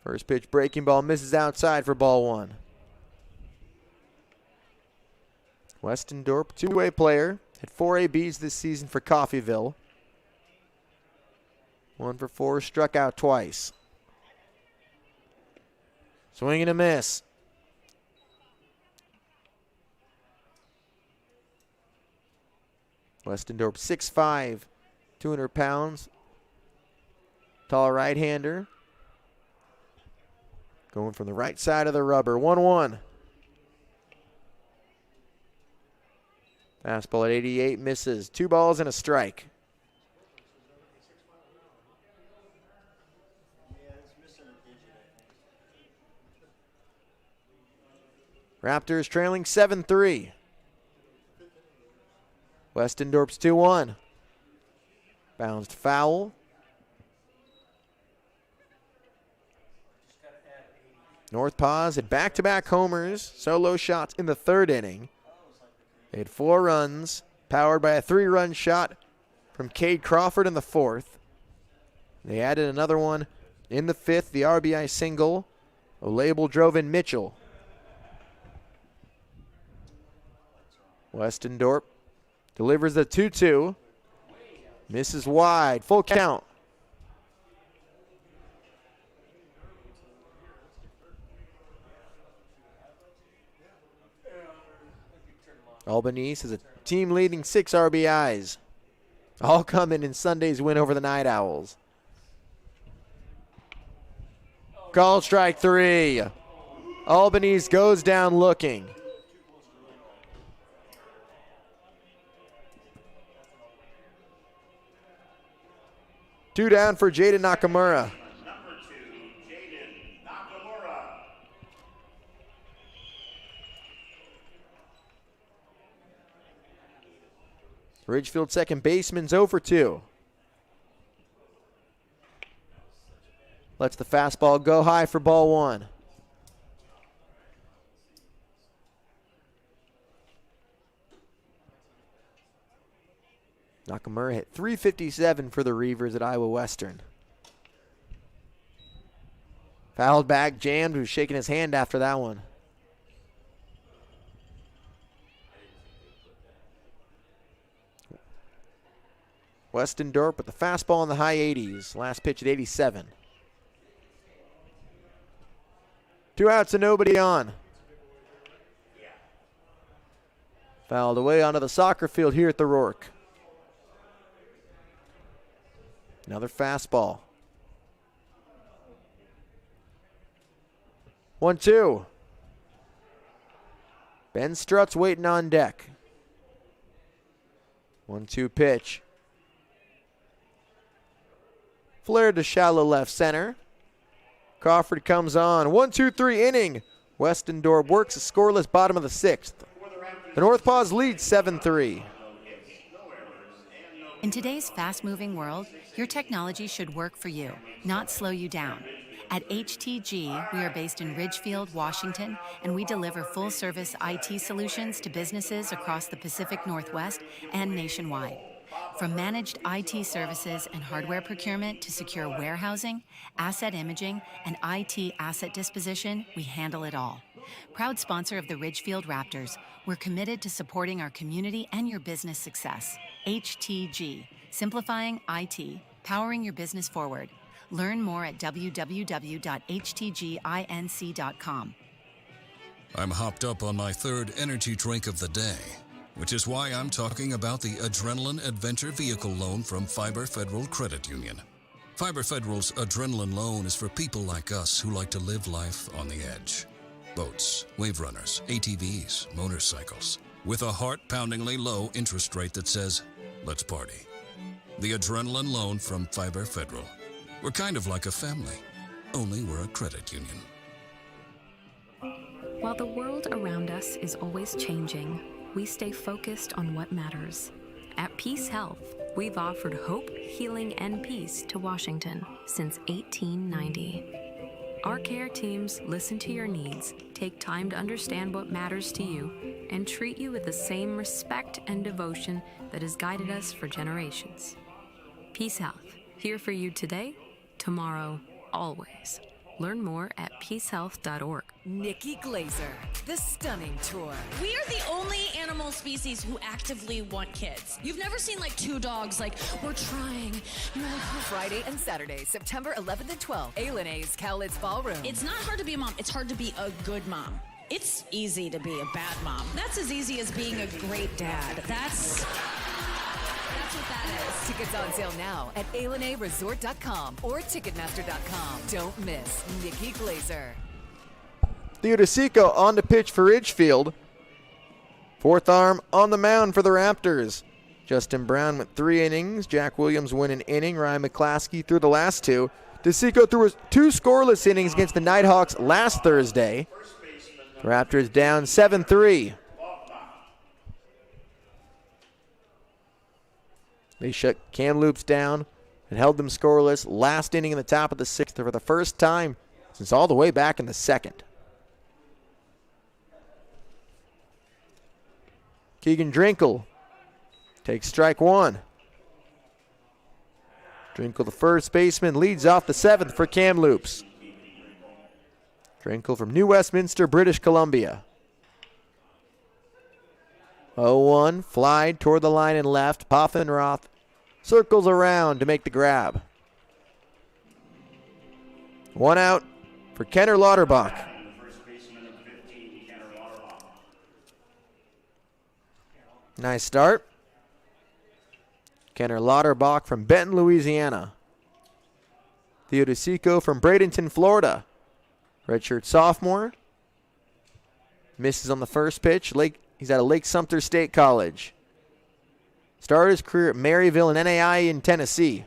Speaker 1: First pitch breaking ball misses outside for ball 1. Westendorp, 2-way player, had 4 ABs this season for Coffeyville. 1 for 4, struck out twice. Swing and a miss. Westendorp 6'5", 200 pounds. Tall right-hander. Going from the right side of the rubber. 1-1. Fastball at 88 misses. 2 balls and a strike. Raptors trailing 7-3. Westendorp's 2-1. Bounced foul. Northpaws had back-to-back homers, solo shots in the 3rd inning. They had 4 runs, powered by a 3-run shot from Cade Crawford in the 4th. They added another one in the 5th, the RBI single. O'Label drove in Mitchell. Westendorp delivers the 2-2. Misses wide. Full count. Albanese has a team-leading 6 RBIs. All coming in Sunday's win over the Night Owls. Called strike 3. Albanese goes down looking. Two down for Jaden Nakamura. Ridgefield second baseman's 0 for 2. Lets the fastball go high for ball 1. Nakamura hit .357 for the Reavers at Iowa Western. Fouled back, jammed, who's shaking his hand after that one. Westendorp with the fastball in the high 80s. Last pitch at 87. 2 outs and nobody on. Fouled away onto the soccer field here at the Rourke. Another fastball. 1-2. Ben Strutt's waiting on deck. 1-2 pitch. Flared to shallow left center. Crawford comes on. 1-2-3 inning. Westendorp works a scoreless bottom of the 6th. The Northpaws lead 7-3.
Speaker 2: In today's fast-moving world, your technology should work for you, not slow you down. At HTG, we are based in Ridgefield, Washington, and we deliver full-service IT solutions to businesses across the Pacific Northwest and nationwide. From managed IT services and hardware procurement to secure warehousing, asset imaging, and IT asset disposition, we handle it all. Proud sponsor of the Ridgefield Raptors, we're committed to supporting our community and your business success. HTG, simplifying IT, powering your business forward. Learn more at www.htginc.com.
Speaker 11: I'm hopped up on my 3rd energy drink of the day, which is why I'm talking about the Adrenaline Adventure Vehicle Loan from Fiber Federal Credit Union. Fiber Federal's Adrenaline Loan is for people like us who like to live life on the edge. Boats, wave runners, ATVs, motorcycles, with a heart-poundingly low interest rate that says, let's party. The Adrenaline Loan from Fiber Federal. We're kind of like a family, only we're a credit union.
Speaker 14: While the world around us is always changing, we stay focused on what matters. At Peace Health, we've offered hope, healing, and peace to Washington since 1890. Our care teams listen to your needs, take time to understand what matters to you, and treat you with the same respect and devotion that has guided us for generations. Peace Health, here for you today, tomorrow, always. Learn more at peacehealth.org.
Speaker 16: Nikki Glazer, the Stunning Tour.
Speaker 17: We are the only animal species who actively want kids. You've never seen like 2 dogs like, we're trying. You're like,
Speaker 16: Friday and Saturday, September 11th and 12th, A&A's Cowlitz Ballroom.
Speaker 17: It's not hard to be a mom. It's hard to be a good mom. It's easy to be a bad mom. That's as easy as being a great dad. That's what that is.
Speaker 16: Tickets on sale now at ALNAResort.com or Ticketmaster.com. Don't miss Nikki Glazer.
Speaker 1: Theodosico on the pitch for Ridgefield. 4th arm on the mound for the Raptors. Justin Brown went 3 innings. Jack Williams went an inning. Ryan McClaskey threw the last 2. DeSico threw 2 scoreless innings against the Nighthawks last Thursday. The Raptors down 7-3. They shut Kamloops down and held them scoreless last inning in the top of the 6th for the first time since all the way back in the 2nd. Keegan Drinkle takes strike 1. Drinkle, the first baseman, leads off the 7th for Kamloops. Drinkle from New Westminster, British Columbia. 0-1, fly toward the line and left. Poffenroth circles around to make the grab. 1 out for Kenner Lauterbach. Nice start. Kenner Lauterbach from Benton, Louisiana. Theodosico from Bradenton, Florida. Redshirt sophomore. Misses on the first pitch. He's at Lake Sumter State College. Started his career at Maryville and NAI in Tennessee.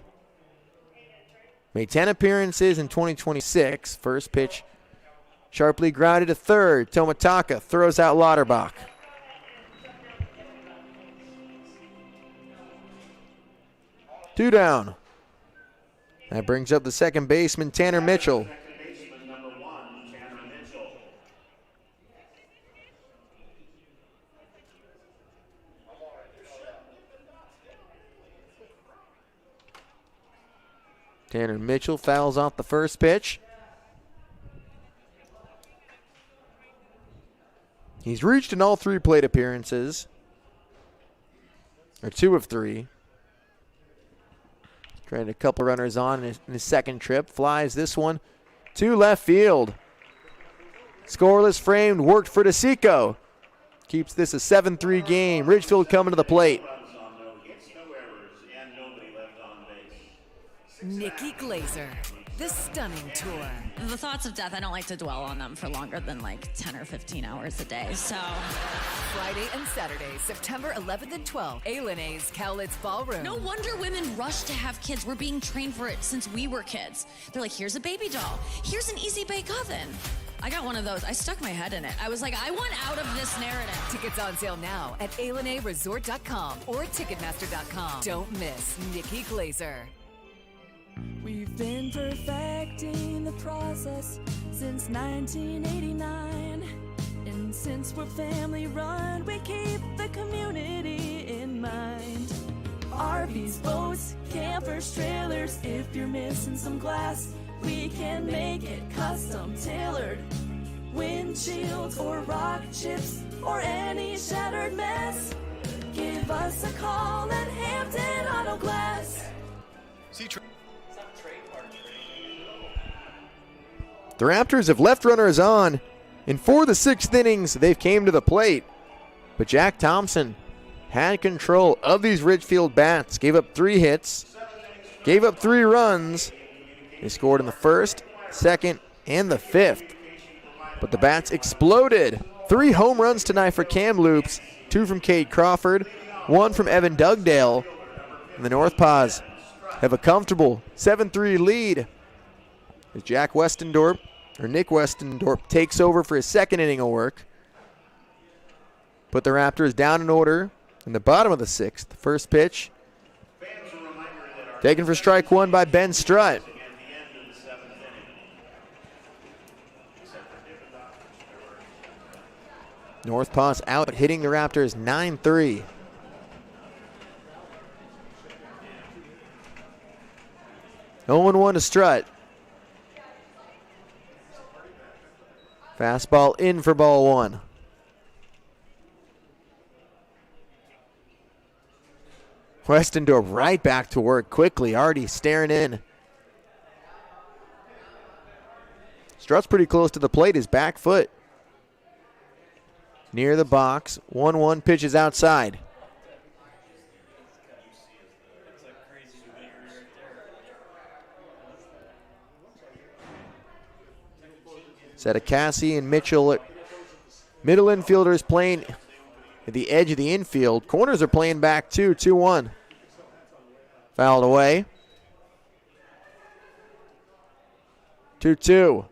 Speaker 1: Made 10 appearances in 2026. First pitch sharply grounded to third. Tomitaka throws out Lauterbach. Two down. That brings up the second baseman, Tanner Mitchell. Tanner Mitchell fouls off the first pitch. He's reached in all 3 plate appearances, or 2 of 3. Tried a couple runners on in his second trip. Flies this one to left field. Scoreless framed, worked for DeSico. Keeps this a 7-3 game. Ridgefield coming to the plate.
Speaker 16: Nikki Glazer, the stunning tour.
Speaker 17: The thoughts of death, I don't like to dwell on them for longer than like 10 or 15 hours a day, so.
Speaker 16: Friday and Saturday, September 11th and 12th, A's Cowlitz Ballroom.
Speaker 17: No wonder women rush to have kids. We're being trained for it since we were kids. They're like, here's a baby doll. Here's an easy bake oven. I got one of those. I stuck my head in it. I was like, I want out of this narrative.
Speaker 16: Tickets on sale now at AlenaResort.com or Ticketmaster.com. Don't miss Nikki Glazer.
Speaker 18: We've been perfecting the process since 1989. And since we're family run, we keep the community in mind. RVs, boats, campers, trailers, if you're missing some glass, we can make it custom tailored. Windshields or rock chips or any shattered mess, give us a call at Hampton Auto Glass.
Speaker 1: The Raptors have left runners on, and for the 6th innings, they've came to the plate. But Jack Thompson had control of these Ridgefield bats, gave up 3 hits, gave up 3 runs. They scored in the 1st, 2nd, and the 5th. But the bats exploded. 3 home runs tonight for Kamloops, 2 from Cade Crawford, 1 from Evan Dugdale. And the Northpaws have a comfortable 7-3 lead as Nick Westendorp takes over for his 2nd inning of work. Put the Raptors down in order in the bottom of the 6th. First pitch taken for strike 1 by Ben Strutt. Northpaws out, hitting the Raptors 9-3. No 1-1 to Strutt. Fastball in for ball 1. Westendorp right back to work quickly, already staring in. Strutt's pretty close to the plate, his back foot near the box. 1-1 pitches outside. Set of Cassie and Mitchell, middle infielders playing at the edge of the infield. Corners are playing back too, 2-1. Fouled away. 2-2.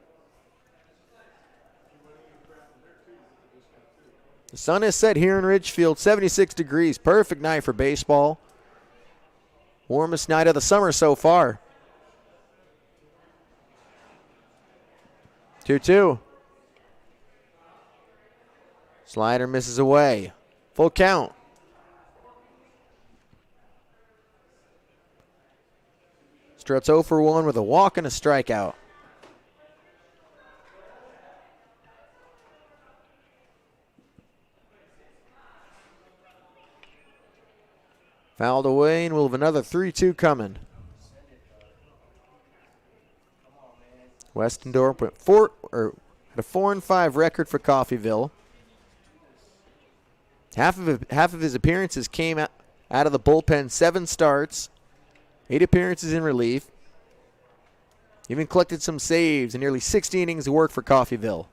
Speaker 1: The sun is set here in Ridgefield, 76 degrees. Perfect night for baseball. Warmest night of the summer so far. 2-2. Slider misses away. Full count. Strutt's 0 for 1 with a walk and a strikeout. Fouled away, and we'll have another 3-2 coming. Westendorp went had a 4-5 record for Coffeyville. Half of his appearances came out of the bullpen. 7 starts, 8 appearances in relief. Even collected some saves and nearly 60 innings of work for Coffeyville.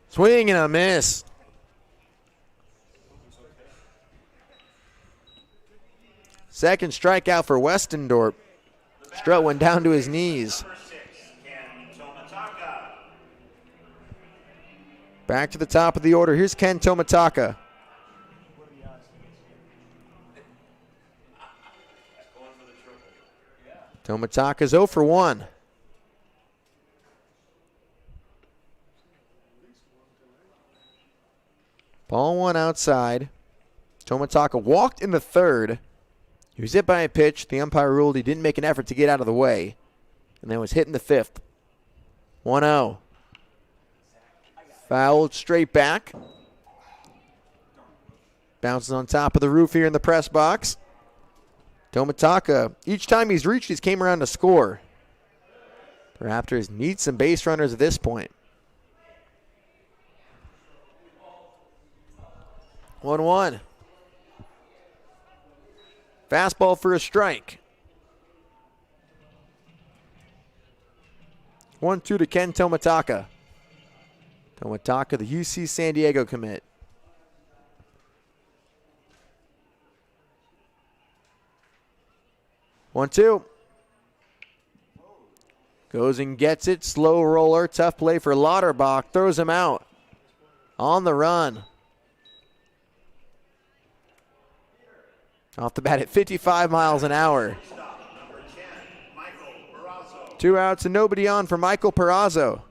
Speaker 1: Swing and a miss. Second strikeout for Westendorp. Strutt went down to his knees. Back to the top of the order. Here's Ken Tomataka. Tomataka's 0 for 1. Ball 1 outside. Tomataka walked in the 3rd. He was hit by a pitch. The umpire ruled he didn't make an effort to get out of the way, and then was hit in the 5th. 1-0. Fouled straight back. Bounces on top of the roof here in the press box. Tomitaka, each time he's reached, he's came around to score. The Raptors need some base runners at this point. 1-1. Fastball for a strike. 1-2 to Ken Tomitaka. Tomitaka, the UC San Diego commit. 1-2. Goes and gets it. Slow roller. Tough play for Lauterbach. Throws him out. On the run. Off the bat at 55 miles an hour. 2 outs and nobody on for Michael Perazzo.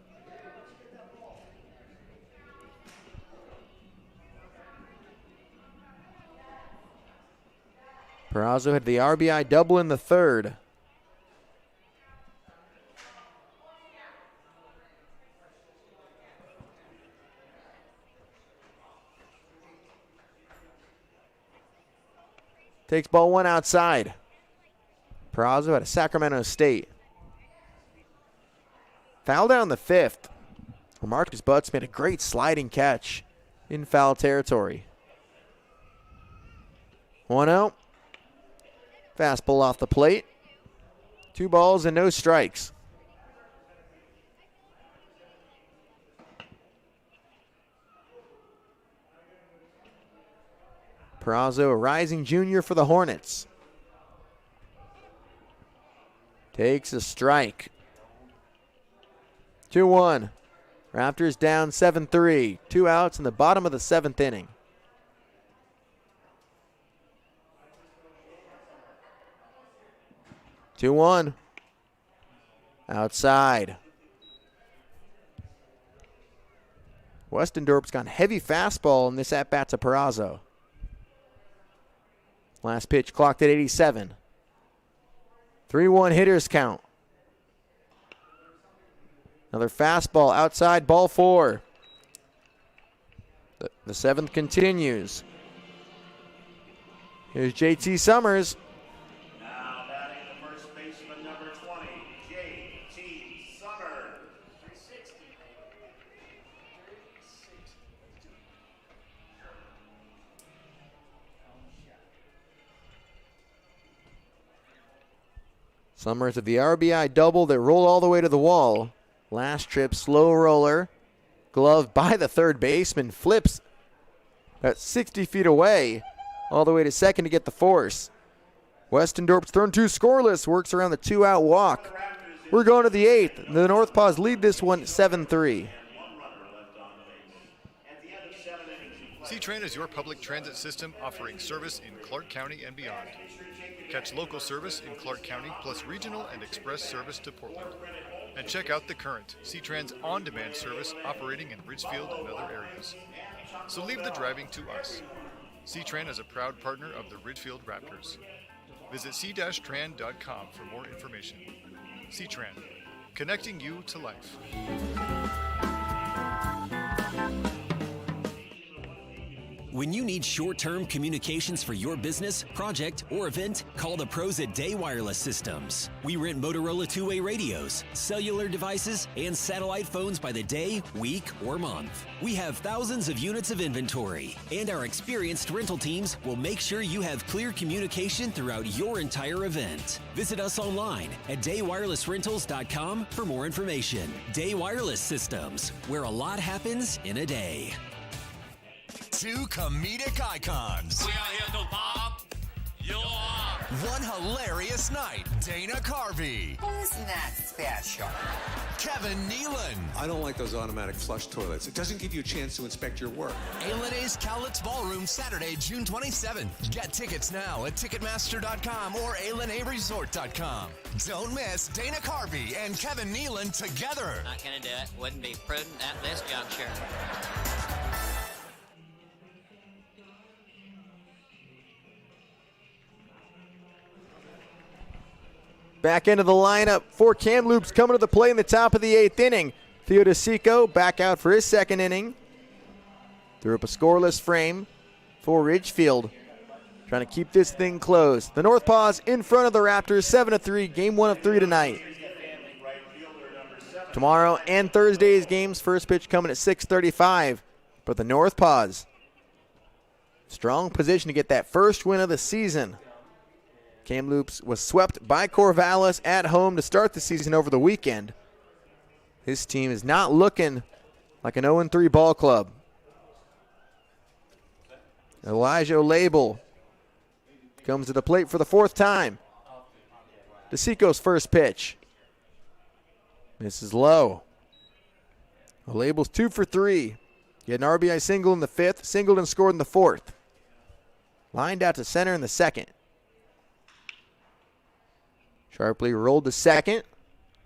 Speaker 1: Perazzo had the RBI double in the third. Takes ball one outside. Perazzo out of Sacramento State. Foul down the fifth. Marcus Butts made a great sliding catch in foul territory. 1-0. Fastball off the plate. 2 balls and no strikes. Perazzo, a rising junior for the Hornets. Takes a strike. 2-1. Raptors down 7-3. 2 outs in the bottom of the 7th inning. Two 2-1. Outside. Westendorp's gone heavy fastball in this at-bat to Perazzo. Last pitch clocked at 87. 3-1 hitters count. Another fastball outside, ball 4. The 7th continues. Here's JT Summers.
Speaker 13: Now batting the first baseman, number 20, J.T. Summers. 360.
Speaker 1: Summers of the RBI double that rolled all the way to the wall. Last trip, slow roller. Glove by the third baseman. Flips at 60 feet away. All the way to second to get the force. Westendorp's thrown 2 scoreless. Works around the 2-out walk. We're going to the 8th. The Northpaws lead this one 7-3.
Speaker 10: C-Tran is your public transit system offering service in Clark County and beyond. Catch local service in Clark County plus regional and express service to Portland. And check out the current C-Tran's on-demand service operating in Ridgefield and other areas. So leave the driving to us. C-Tran is a proud partner of the Ridgefield Raptors. Visit c-tran.com for more information. C-Tran, connecting you to life.
Speaker 4: When you need short-term communications for your business, project, or event, call the pros at Day Wireless Systems. We rent Motorola two-way radios, cellular devices, and satellite phones by the day, week, or month. We have thousands of units of inventory, and our experienced rental teams will make sure you have clear communication throughout your entire event. Visit us online at daywirelessrentals.com for more information. Day Wireless Systems, where a lot happens in a day.
Speaker 5: 2 comedic icons.
Speaker 6: We are here to pop you up.
Speaker 5: One hilarious night. Dana Carvey.
Speaker 7: Who's not special?
Speaker 5: Kevin Nealon.
Speaker 8: I don't like those automatic flush toilets. It doesn't give you a chance to inspect your work.
Speaker 5: A&A's Cowlitz Ballroom, Saturday, June 27th. Get tickets now at Ticketmaster.com or ALNAResort.com. Don't miss Dana Carvey and Kevin Nealon together.
Speaker 9: Not gonna do it. Wouldn't be prudent at this juncture.
Speaker 1: Back into the lineup for Kamloops coming to the play in the top of the 8th inning. Theo DeSico back out for his second inning. Threw up a scoreless frame for Ridgefield, trying to keep this thing close. The Northpaws in front of the Raptors, 7-3, game 1 of 3 tonight. Tomorrow and Thursday's games, first pitch coming at 6:35. But the Northpaws, strong position to get that first win of the season. Kamloops was swept by Corvallis at home to start the season over the weekend. His team is not looking like an 0-3 ball club. Elijah Label comes to the plate for the fourth time. DeSico's first pitch. Misses low. Label's 2 for 3. He had an RBI single in the fifth, singled and scored in the fourth. Lined out to center in the second. Sharply rolled to second.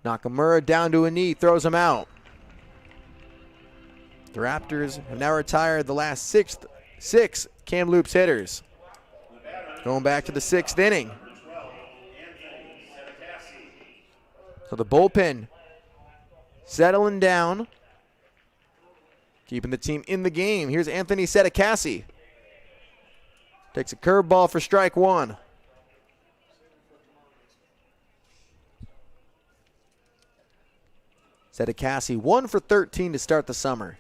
Speaker 1: Nakamura down to a knee, throws him out. The Raptors have now retired the last six Kamloops hitters. Going back to the sixth inning. So the bullpen settling down, keeping the team in the game. Here's Anthony Sedicassi. Takes a curveball for strike one. Sedicassi 1 for 13 to start the summer.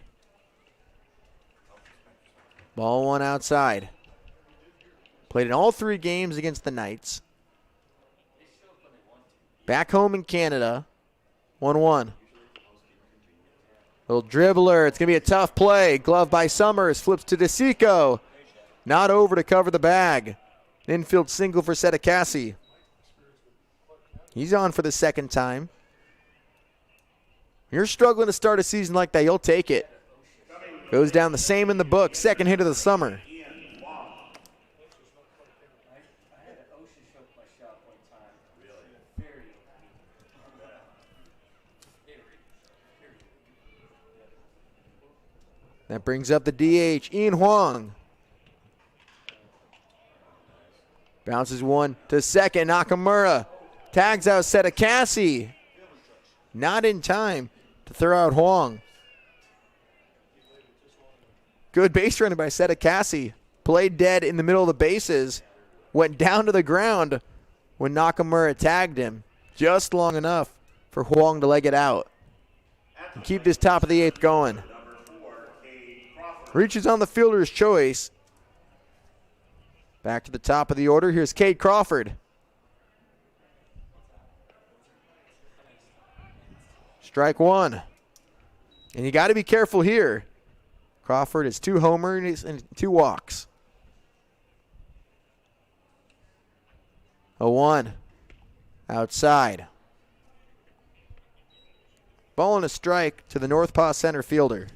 Speaker 1: Ball one outside. Played in all 3 games against the Knights. Back home in Canada, 1-1. Little dribbler. It's going to be a tough play. Glove by Summers. Flips to DeSico. Not over to cover the bag. Infield single for Sedicassi. He's on for the second time. You're struggling to start a season like that, you'll take it. Goes down the same in the book. Second hit of the summer. That brings up the DH, Ian Huang. Bounces one to second. Nakamura tags out Sedicassi. Not in time to throw out Huang. Good base running by Sedicassi. Played dead in the middle of the bases. Went down to the ground when Nakamura tagged him. Just long enough for Huang to leg it out. And keep this top of the 8th going. Reaches on the fielder's choice. Back to the top of the order. Here's Cade Crawford. Strike one. And you got to be careful here. Crawford has 2 homers and 2 walks. 0-1. Outside. Ball and a strike to the Northpaw center fielder.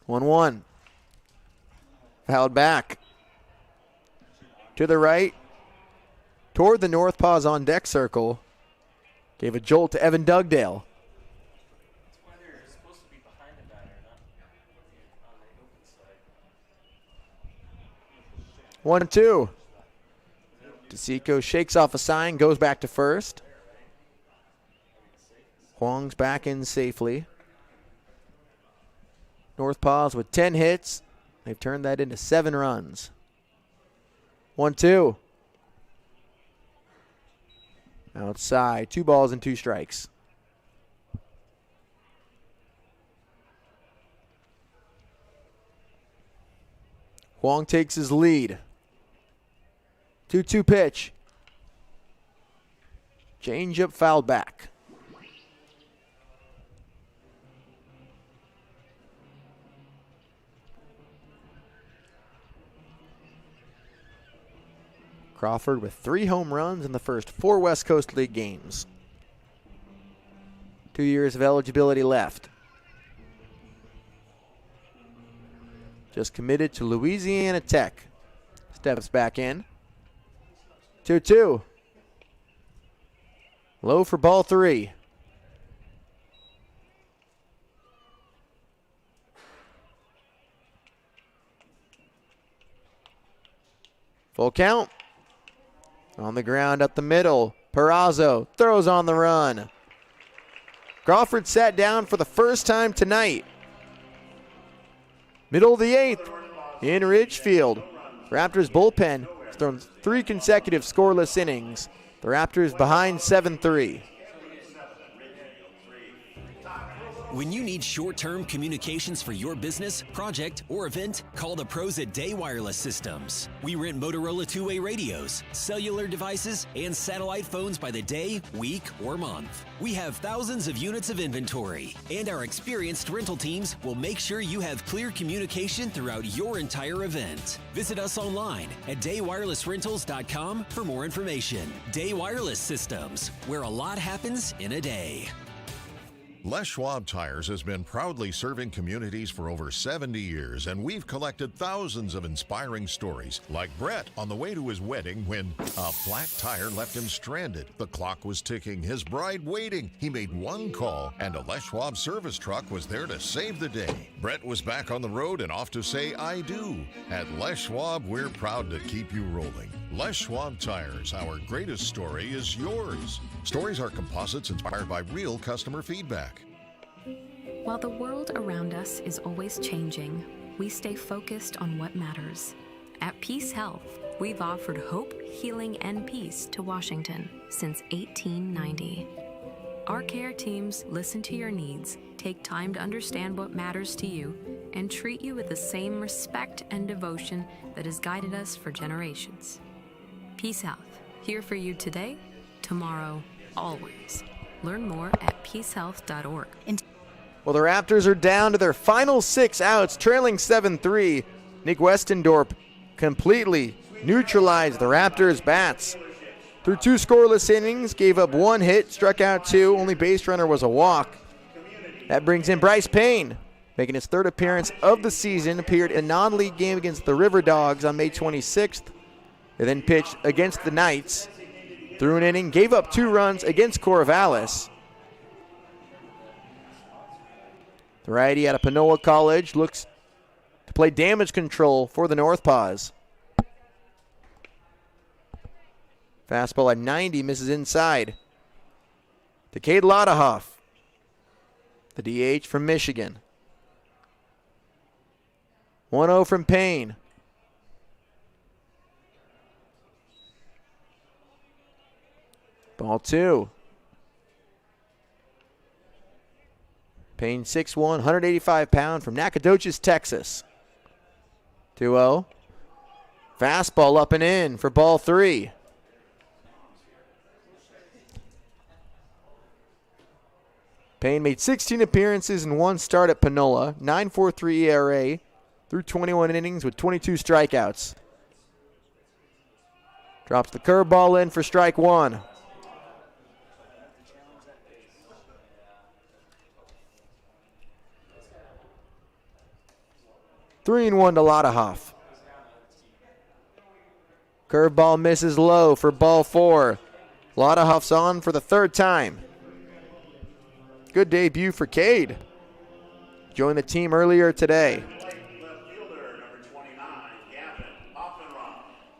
Speaker 1: One. Fouled back. To the right. Toward the Northpaws on deck circle. Gave a jolt to Evan Dugdale. 1-2. DeSico shakes off a sign, goes back to first. Huang's back in safely. Northpaws with 10 hits. They've turned that into 7 runs. 1-2. Outside, 2 balls and 2 strikes. Huang takes his lead. 2-2 pitch. Changeup fouled back. Crawford with 3 home runs in the first 4 West Coast League games. 2 years of eligibility left. Just committed to Louisiana Tech. Steps back in. 2-2. Low for ball 3. Full count. On the ground up the middle. Perazzo throws on the run. Crawford sat down for the first time tonight. Middle of the 8th in Ridgefield. Raptors bullpen has thrown 3 consecutive scoreless innings. The Raptors behind 7-3.
Speaker 4: When you need short-term communications for your business, project, or event, call the pros at Day Wireless Systems. We rent Motorola two-way radios, cellular devices, and satellite phones by the day, week, or month. We have thousands of units of inventory, and our experienced rental teams will make sure you have clear communication throughout your entire event. Visit us online at daywirelessrentals.com for more information. Day Wireless Systems, where a lot happens in a day.
Speaker 12: Les Schwab Tires has been proudly serving communities for over 70 years, and we've collected thousands of inspiring stories, like Brett on the way to his wedding when a flat tire left him stranded. The clock was ticking, his bride waiting. He made one call, and a Les Schwab service truck was there to save the day. Brett was back on the road and off to say I do. At Les Schwab, we're proud to keep you rolling. Les Schwab Tires, our greatest story is yours. Stories are composites inspired by real customer feedback.
Speaker 14: While the world around us is always changing, we stay focused on what matters. At Peace Health, we've offered hope, healing, and peace to Washington since 1890. Our care teams listen to your needs, take time to understand what matters to you, and treat you with the same respect and devotion that has guided us for generations. Peace Health, here for you today, tomorrow, always. Learn more at peacehealth.org.
Speaker 1: Well, the Raptors are down to their final 6 outs, trailing 7-3. Nick Westendorp completely neutralized the Raptors' bats. Through 2 scoreless innings, gave up 1 hit, struck out 2, only base runner was a walk. That brings in Bryce Payne, making his 3rd appearance of the season, appeared in a non-league game against the River Dogs on May 26th. They then pitched against the Knights. Threw an inning, gave up 2 runs against Corvallis. The righty out of Panola College looks to play damage control for the Northpaws. Fastball at 90, misses inside. To Cade Lodahoff, the DH from Michigan. 1-0 from Payne. Ball 2. Payne 6'1", 185-pound from Nacogdoches, Texas. 2-0. Fastball up and in for ball 3. Payne made 16 appearances and 1 start at Panola, 9.43 ERA, through 21 innings with 22 strikeouts. Drops the curveball in for strike 1. Three and 1 to Lodahoff. Curveball misses low for ball 4. Lodahoff's on for the 3rd time. Good debut for Cade. Joined the team earlier today.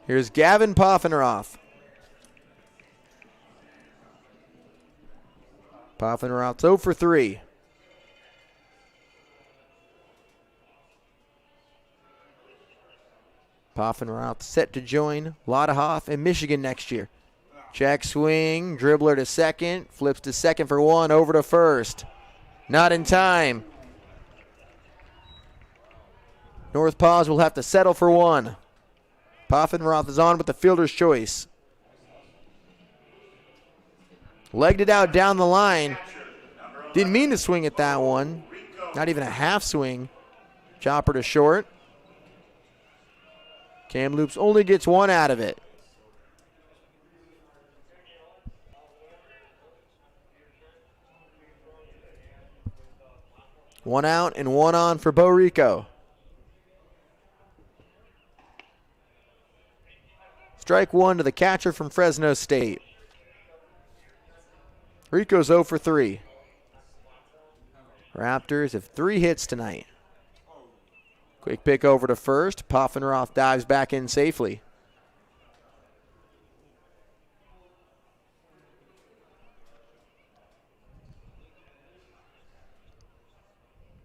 Speaker 1: Here's Gavin Poffenroth. Poffenroth's 0 for 3. Poffenroth set to join Lodahoff in Michigan next year. Check swing, dribbler to second, flips to second for 1, over to first. Not in time. Northpaws will have to settle for 1. Poffenroth is on with the fielder's choice. Legged it out down the line. Didn't mean to swing at that one. Not even a half swing. Chopper to short. Kamloops only gets 1 out of it. One out and 1 on for Bo Rico. Strike 1 to the catcher from Fresno State. Rico's 0 for 3. Raptors have 3 hits tonight. Quick pick over to first. Poffenroth dives back in safely.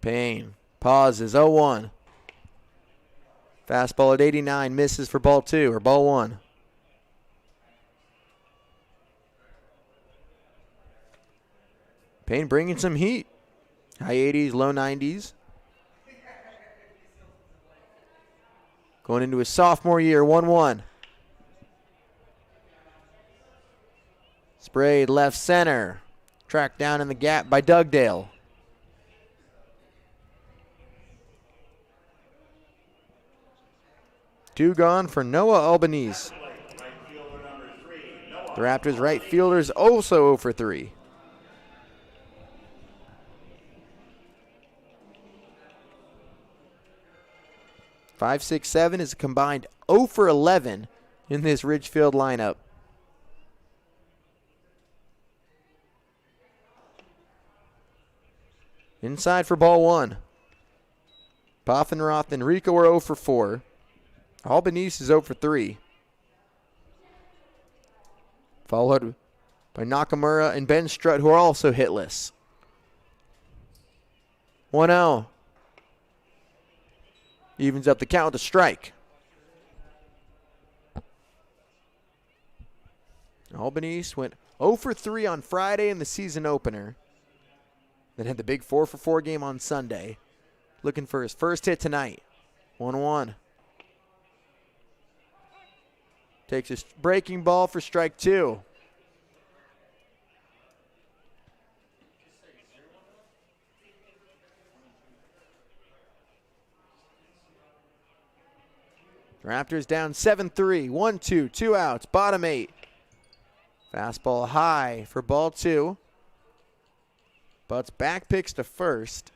Speaker 1: Payne pauses, 0-1. Fastball at 89, misses for ball 2, or ball 1. Payne bringing some heat. High 80s, low 90s. Going into his sophomore year, 1-1. Sprayed left center. Tracked down in the gap by Dugdale. Two gone for Noah Albanese. The Raptors right fielders also 0 for 3. Five, 6, 7 is a combined 0 for 11 in this Ridgefield lineup. Inside for ball 1. Poffenroth and Rico are 0 for 4. Albanese is 0 for 3. Followed by Nakamura and Ben Strutt, who are also hitless. 1-0. Evens up the count with a strike. Albanese went 0 for 3 on Friday in the season opener. Then had the big 4 for 4 game on Sunday. Looking for his first hit tonight. 1-1. Takes his breaking ball for strike 2. Raptors down 7-3. 1-2. 2 outs. Bottom 8. Fastball high for ball 2. Butts back picks to first.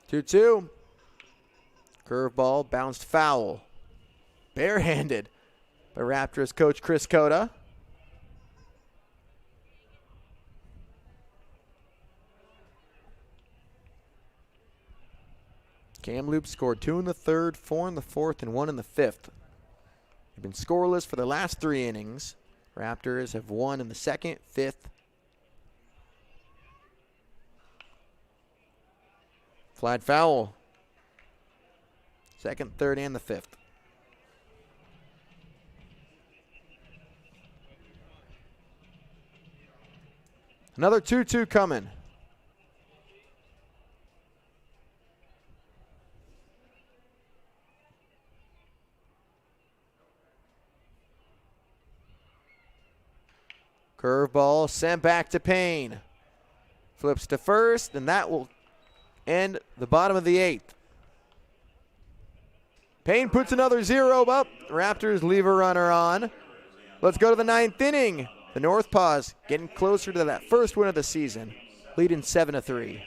Speaker 1: Two. Curveball bounced foul. Barehanded by Raptors coach Chris Cota. Kamloops scored 2 in the third, 4 in the fourth, and 1 in the fifth. They've been scoreless for the last 3 innings. Raptors have won in the second, fifth. Flat foul. Second, third, and the fifth. Another 2-2 coming. Curveball sent back to Payne. Flips to first, and that will end the bottom of the 8th. Payne puts another 0 up. Raptors leave a runner on. Let's go to the 9th inning. The Northpaws getting closer to that first win of the season, leading 7-3.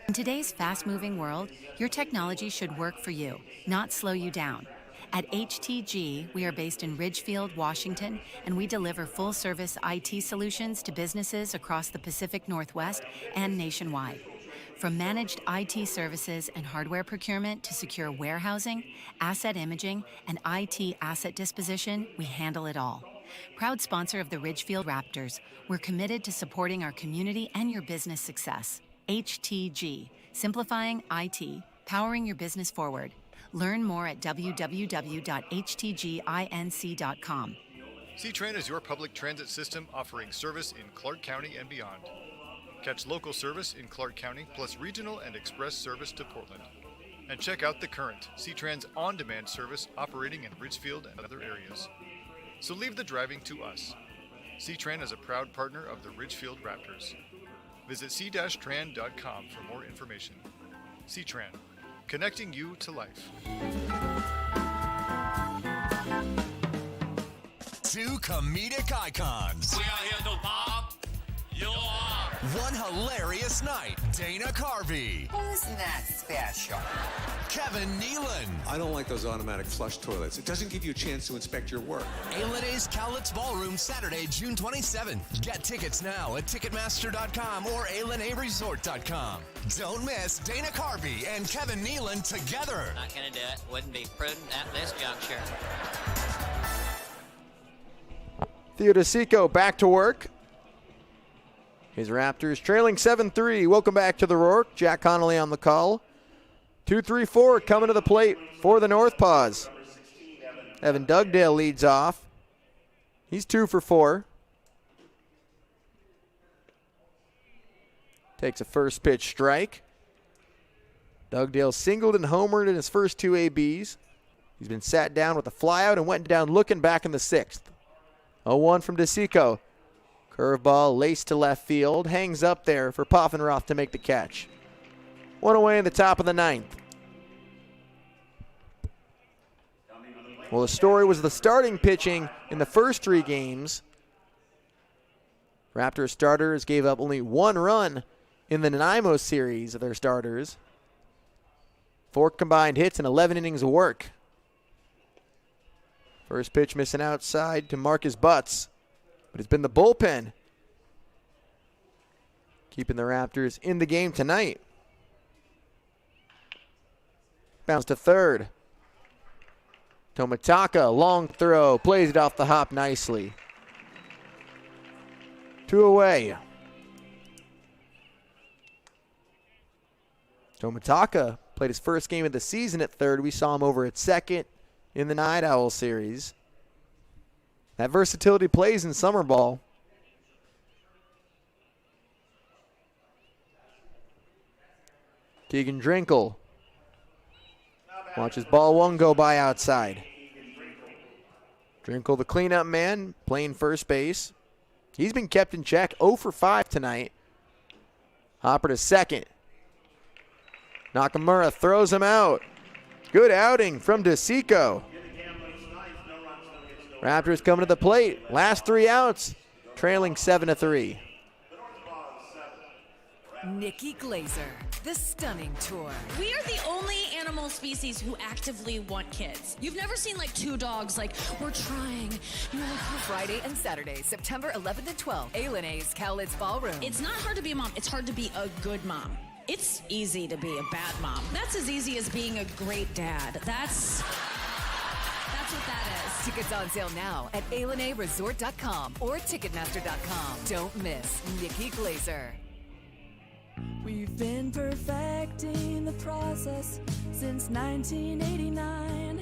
Speaker 2: In today's fast-moving world, your technology should work for you, not slow you down. At HTG, we are based in Ridgefield, Washington, and we deliver full-service IT solutions to businesses across the Pacific Northwest and nationwide. From managed IT services and hardware procurement to secure warehousing, asset imaging, and IT asset disposition, we handle it all. Proud sponsor of the Ridgefield Raptors, we're committed to supporting our community and your business success. HTG, simplifying IT, powering your business forward. Learn more at www.htginc.com.
Speaker 10: C-Tran is your public transit system offering service in Clark County and beyond. Catch local service in Clark County plus regional and express service to Portland. And check out The Current, C-Tran's on-demand service operating in Ridgefield and other areas. So leave the driving to us. C-Tran is a proud partner of the Ridgefield Raptors. Visit c-tran.com for more information. C-Tran, connecting you to life.
Speaker 5: Two comedic icons.
Speaker 6: We are here to pop you up.
Speaker 5: One hilarious night. Dana Carvey.
Speaker 7: Who's not special?
Speaker 5: Kevin Nealon.
Speaker 8: I don't like those automatic flush toilets. It doesn't give you a chance to inspect your work.
Speaker 5: A&A's Kamloops Ballroom, Saturday, June 27th. Get tickets now at Ticketmaster.com or A&Aresort.com. Don't miss Dana Carvey and Kevin Nealon together.
Speaker 9: Not gonna do it. Wouldn't be prudent at this juncture.
Speaker 1: Theodosico back to work. His Raptors trailing 7-3. Welcome back to the Rourke. Jack Connolly on the call. 2-3-4 coming to the plate for the Northpaws. Evan Dugdale leads off. He's 2 for 4. Takes a first pitch strike. Dugdale singled and homered in his first 2 ABs. He's been sat down with a flyout and went down looking back in the 6th. 0-1 from DeSico. Curveball laced to left field. Hangs up there for Poffenroth to make the catch. 1 away in the top of the 9th. Well, the story was the starting pitching in the first 3 games. Raptors starters gave up only 1 run in the Nanaimo series of their starters. 4 combined hits and 11 innings of work. First pitch missing outside to Marcus Butts. But it's been the bullpen keeping the Raptors in the game tonight. Bounce to third. Tomitaka, long throw, plays it off the hop nicely. 2 away. Tomitaka played his first game of the season at third. We saw him over at second in the Night Owl series. That versatility plays in summer ball. Keegan Drinkle. Watches ball 1 go by outside. Drinkle, the cleanup man, playing first base. He's been kept in check. 0 for 5 tonight. Hopper to second. Nakamura throws him out. Good outing from DeSico. Raptors coming to the plate. Last 3 outs. Trailing 7-3.
Speaker 16: Nikki Glazer, the Stunning Tour.
Speaker 17: We are the only animal species who actively want kids. You've never seen like 2 dogs like, we're trying. You're like,
Speaker 16: Friday and Saturday, September 11th and 12th, A&A's Cowlitz Ballroom.
Speaker 17: It's not hard to be a mom. It's hard to be a good mom. It's easy to be a bad mom. That's as easy as being a great dad. That's what that is.
Speaker 16: Tickets on sale now at ALNAResort.com or Ticketmaster.com. Don't miss Nikki Glazer.
Speaker 18: We've been perfecting the process since 1989.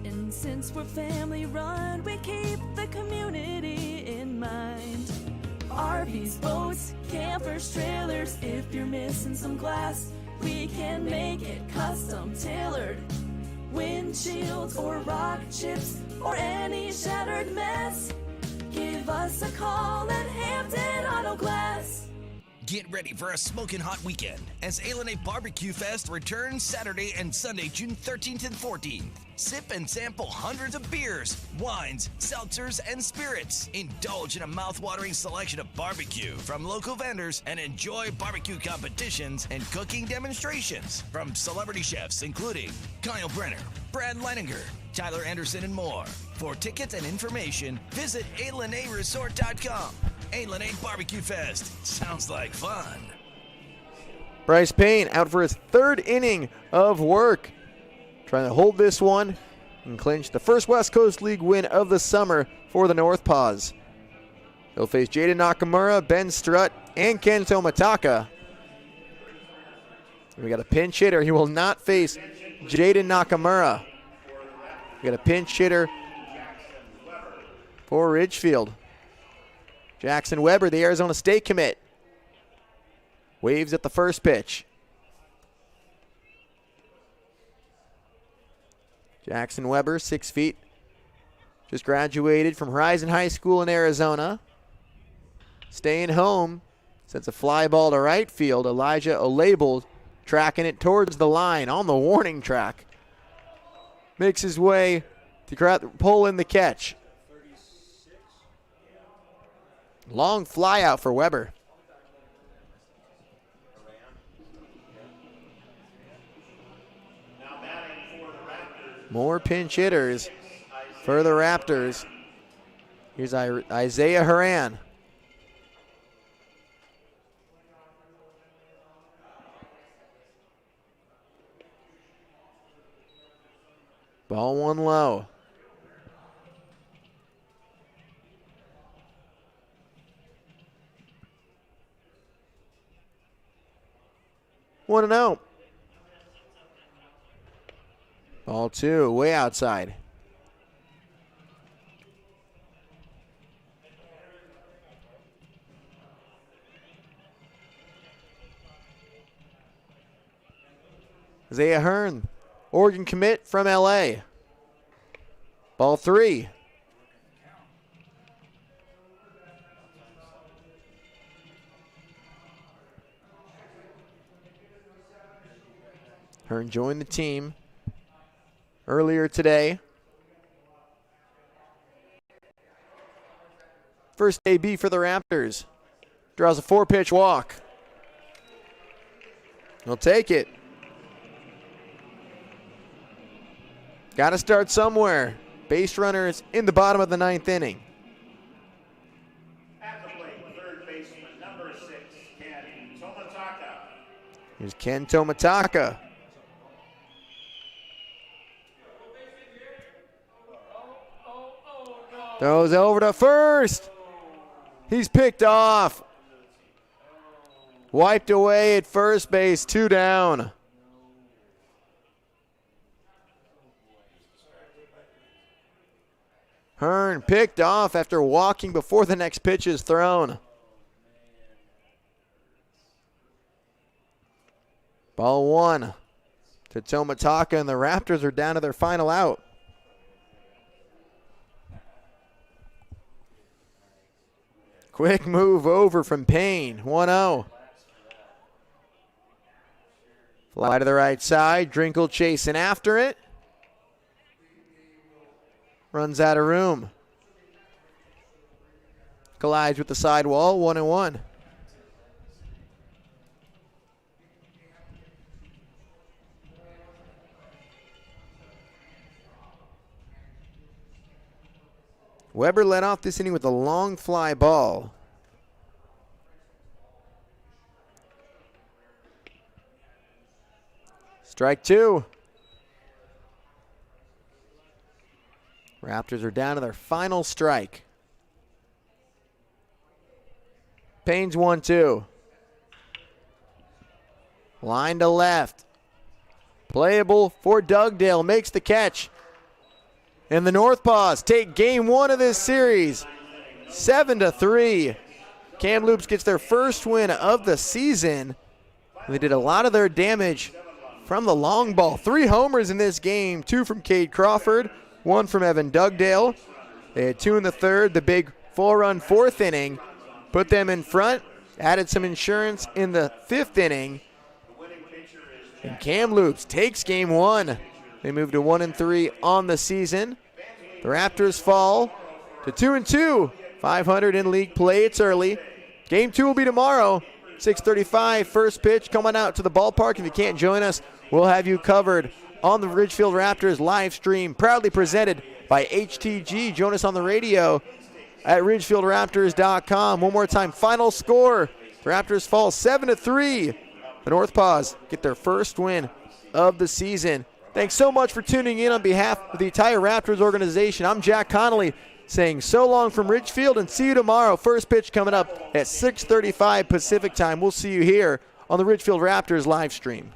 Speaker 18: And since we're family run, we keep the community in mind. RVs, boats, campers, trailers. If you're missing some glass, we can make it custom tailored. Windshields or rock chips or any shattered mess. Give us a call at Hampton Auto Glass.
Speaker 15: Get ready for a smoking hot weekend as A&A Barbecue Fest returns Saturday and Sunday, June 13th and 14th. Sip and sample hundreds of beers, wines, seltzers, and spirits. Indulge in a mouth-watering selection of barbecue from local vendors and enjoy barbecue competitions and cooking demonstrations from celebrity chefs including Kyle Brenner, Brad Leininger, Tyler Anderson, and more. For tickets and information, visit ALNAResort.com. A&A Barbecue Fest. Sounds like fun.
Speaker 1: Bryce Payne out for his 3rd inning of work. Trying to hold this one and clinch the first West Coast League win of the summer for the Northpaws. He'll face Jaden Nakamura, Ben Strutt, and Ken Tomitaka. We got a pinch hitter. He will not face Jaden Nakamura. We got a pinch hitter for Ridgefield. Jackson Weber, the Arizona State commit. Waves at the first pitch. Jackson Weber, 6 feet. Just graduated from Horizon High School in Arizona. Staying home. Sends a fly ball to right field. Elijah Olabel tracking it towards the line on the warning track. Makes his way to pull in the catch. Long fly out for Weber. More pinch hitters for the Raptors. Here's Isaiah Haran. Ball one low. One and out. Ball two, way outside. Isaiah Hearn, Oregon commit from LA. Ball three. Hearn joined the team earlier today. First AB for the Raptors. Draws a 4-pitch walk. He'll take it. Got to start somewhere. Base runners in the bottom of the 9th inning.
Speaker 13: At the plate, third baseman, number 6, Ken Tomataka.
Speaker 1: Here's Ken Tomataka. Throws over to first. He's picked off. Wiped away at first base, 2 down. Hearn picked off after walking before the next pitch is thrown. Ball one to Tomataka, and the Raptors are down to their final out. Quick move over from Payne, 1-0. Fly to the right side, Drinkle chasing after it. Runs out of room. Collides with the sidewall, 1-1. Weber led off this inning with a long fly ball. Strike 2. Raptors are down to their final strike. Payne's 1-2. Line to left. Playable for Dugdale. Makes the catch. And the Northpaws take game 1 of this series, 7-3. Kamloops gets their first win of the season. They did a lot of their damage from the long ball. 3 homers in this game, 2 from Cade Crawford, 1 from Evan Dugdale. They had 2 in the third, the big 4-run 4th inning, put them in front, added some insurance in the 5th inning. And Kamloops takes game 1. They move to 1-3 on the season. The Raptors fall to 2-2, 500 in league play. It's early. Game 2 will be tomorrow, 6:35. First pitch coming out to the ballpark. If you can't join us, we'll have you covered on the Ridgefield Raptors live stream, proudly presented by HTG. Join us on the radio at ridgefieldraptors.com. One more time, final score. The Raptors fall 7-3. The Northpaws get their first win of the season. Thanks so much for tuning in on behalf of the entire Raptors organization. I'm Jack Connolly saying so long from Ridgefield and see you tomorrow. First pitch coming up at 6:35 Pacific time. We'll see you here on the Ridgefield Raptors live stream.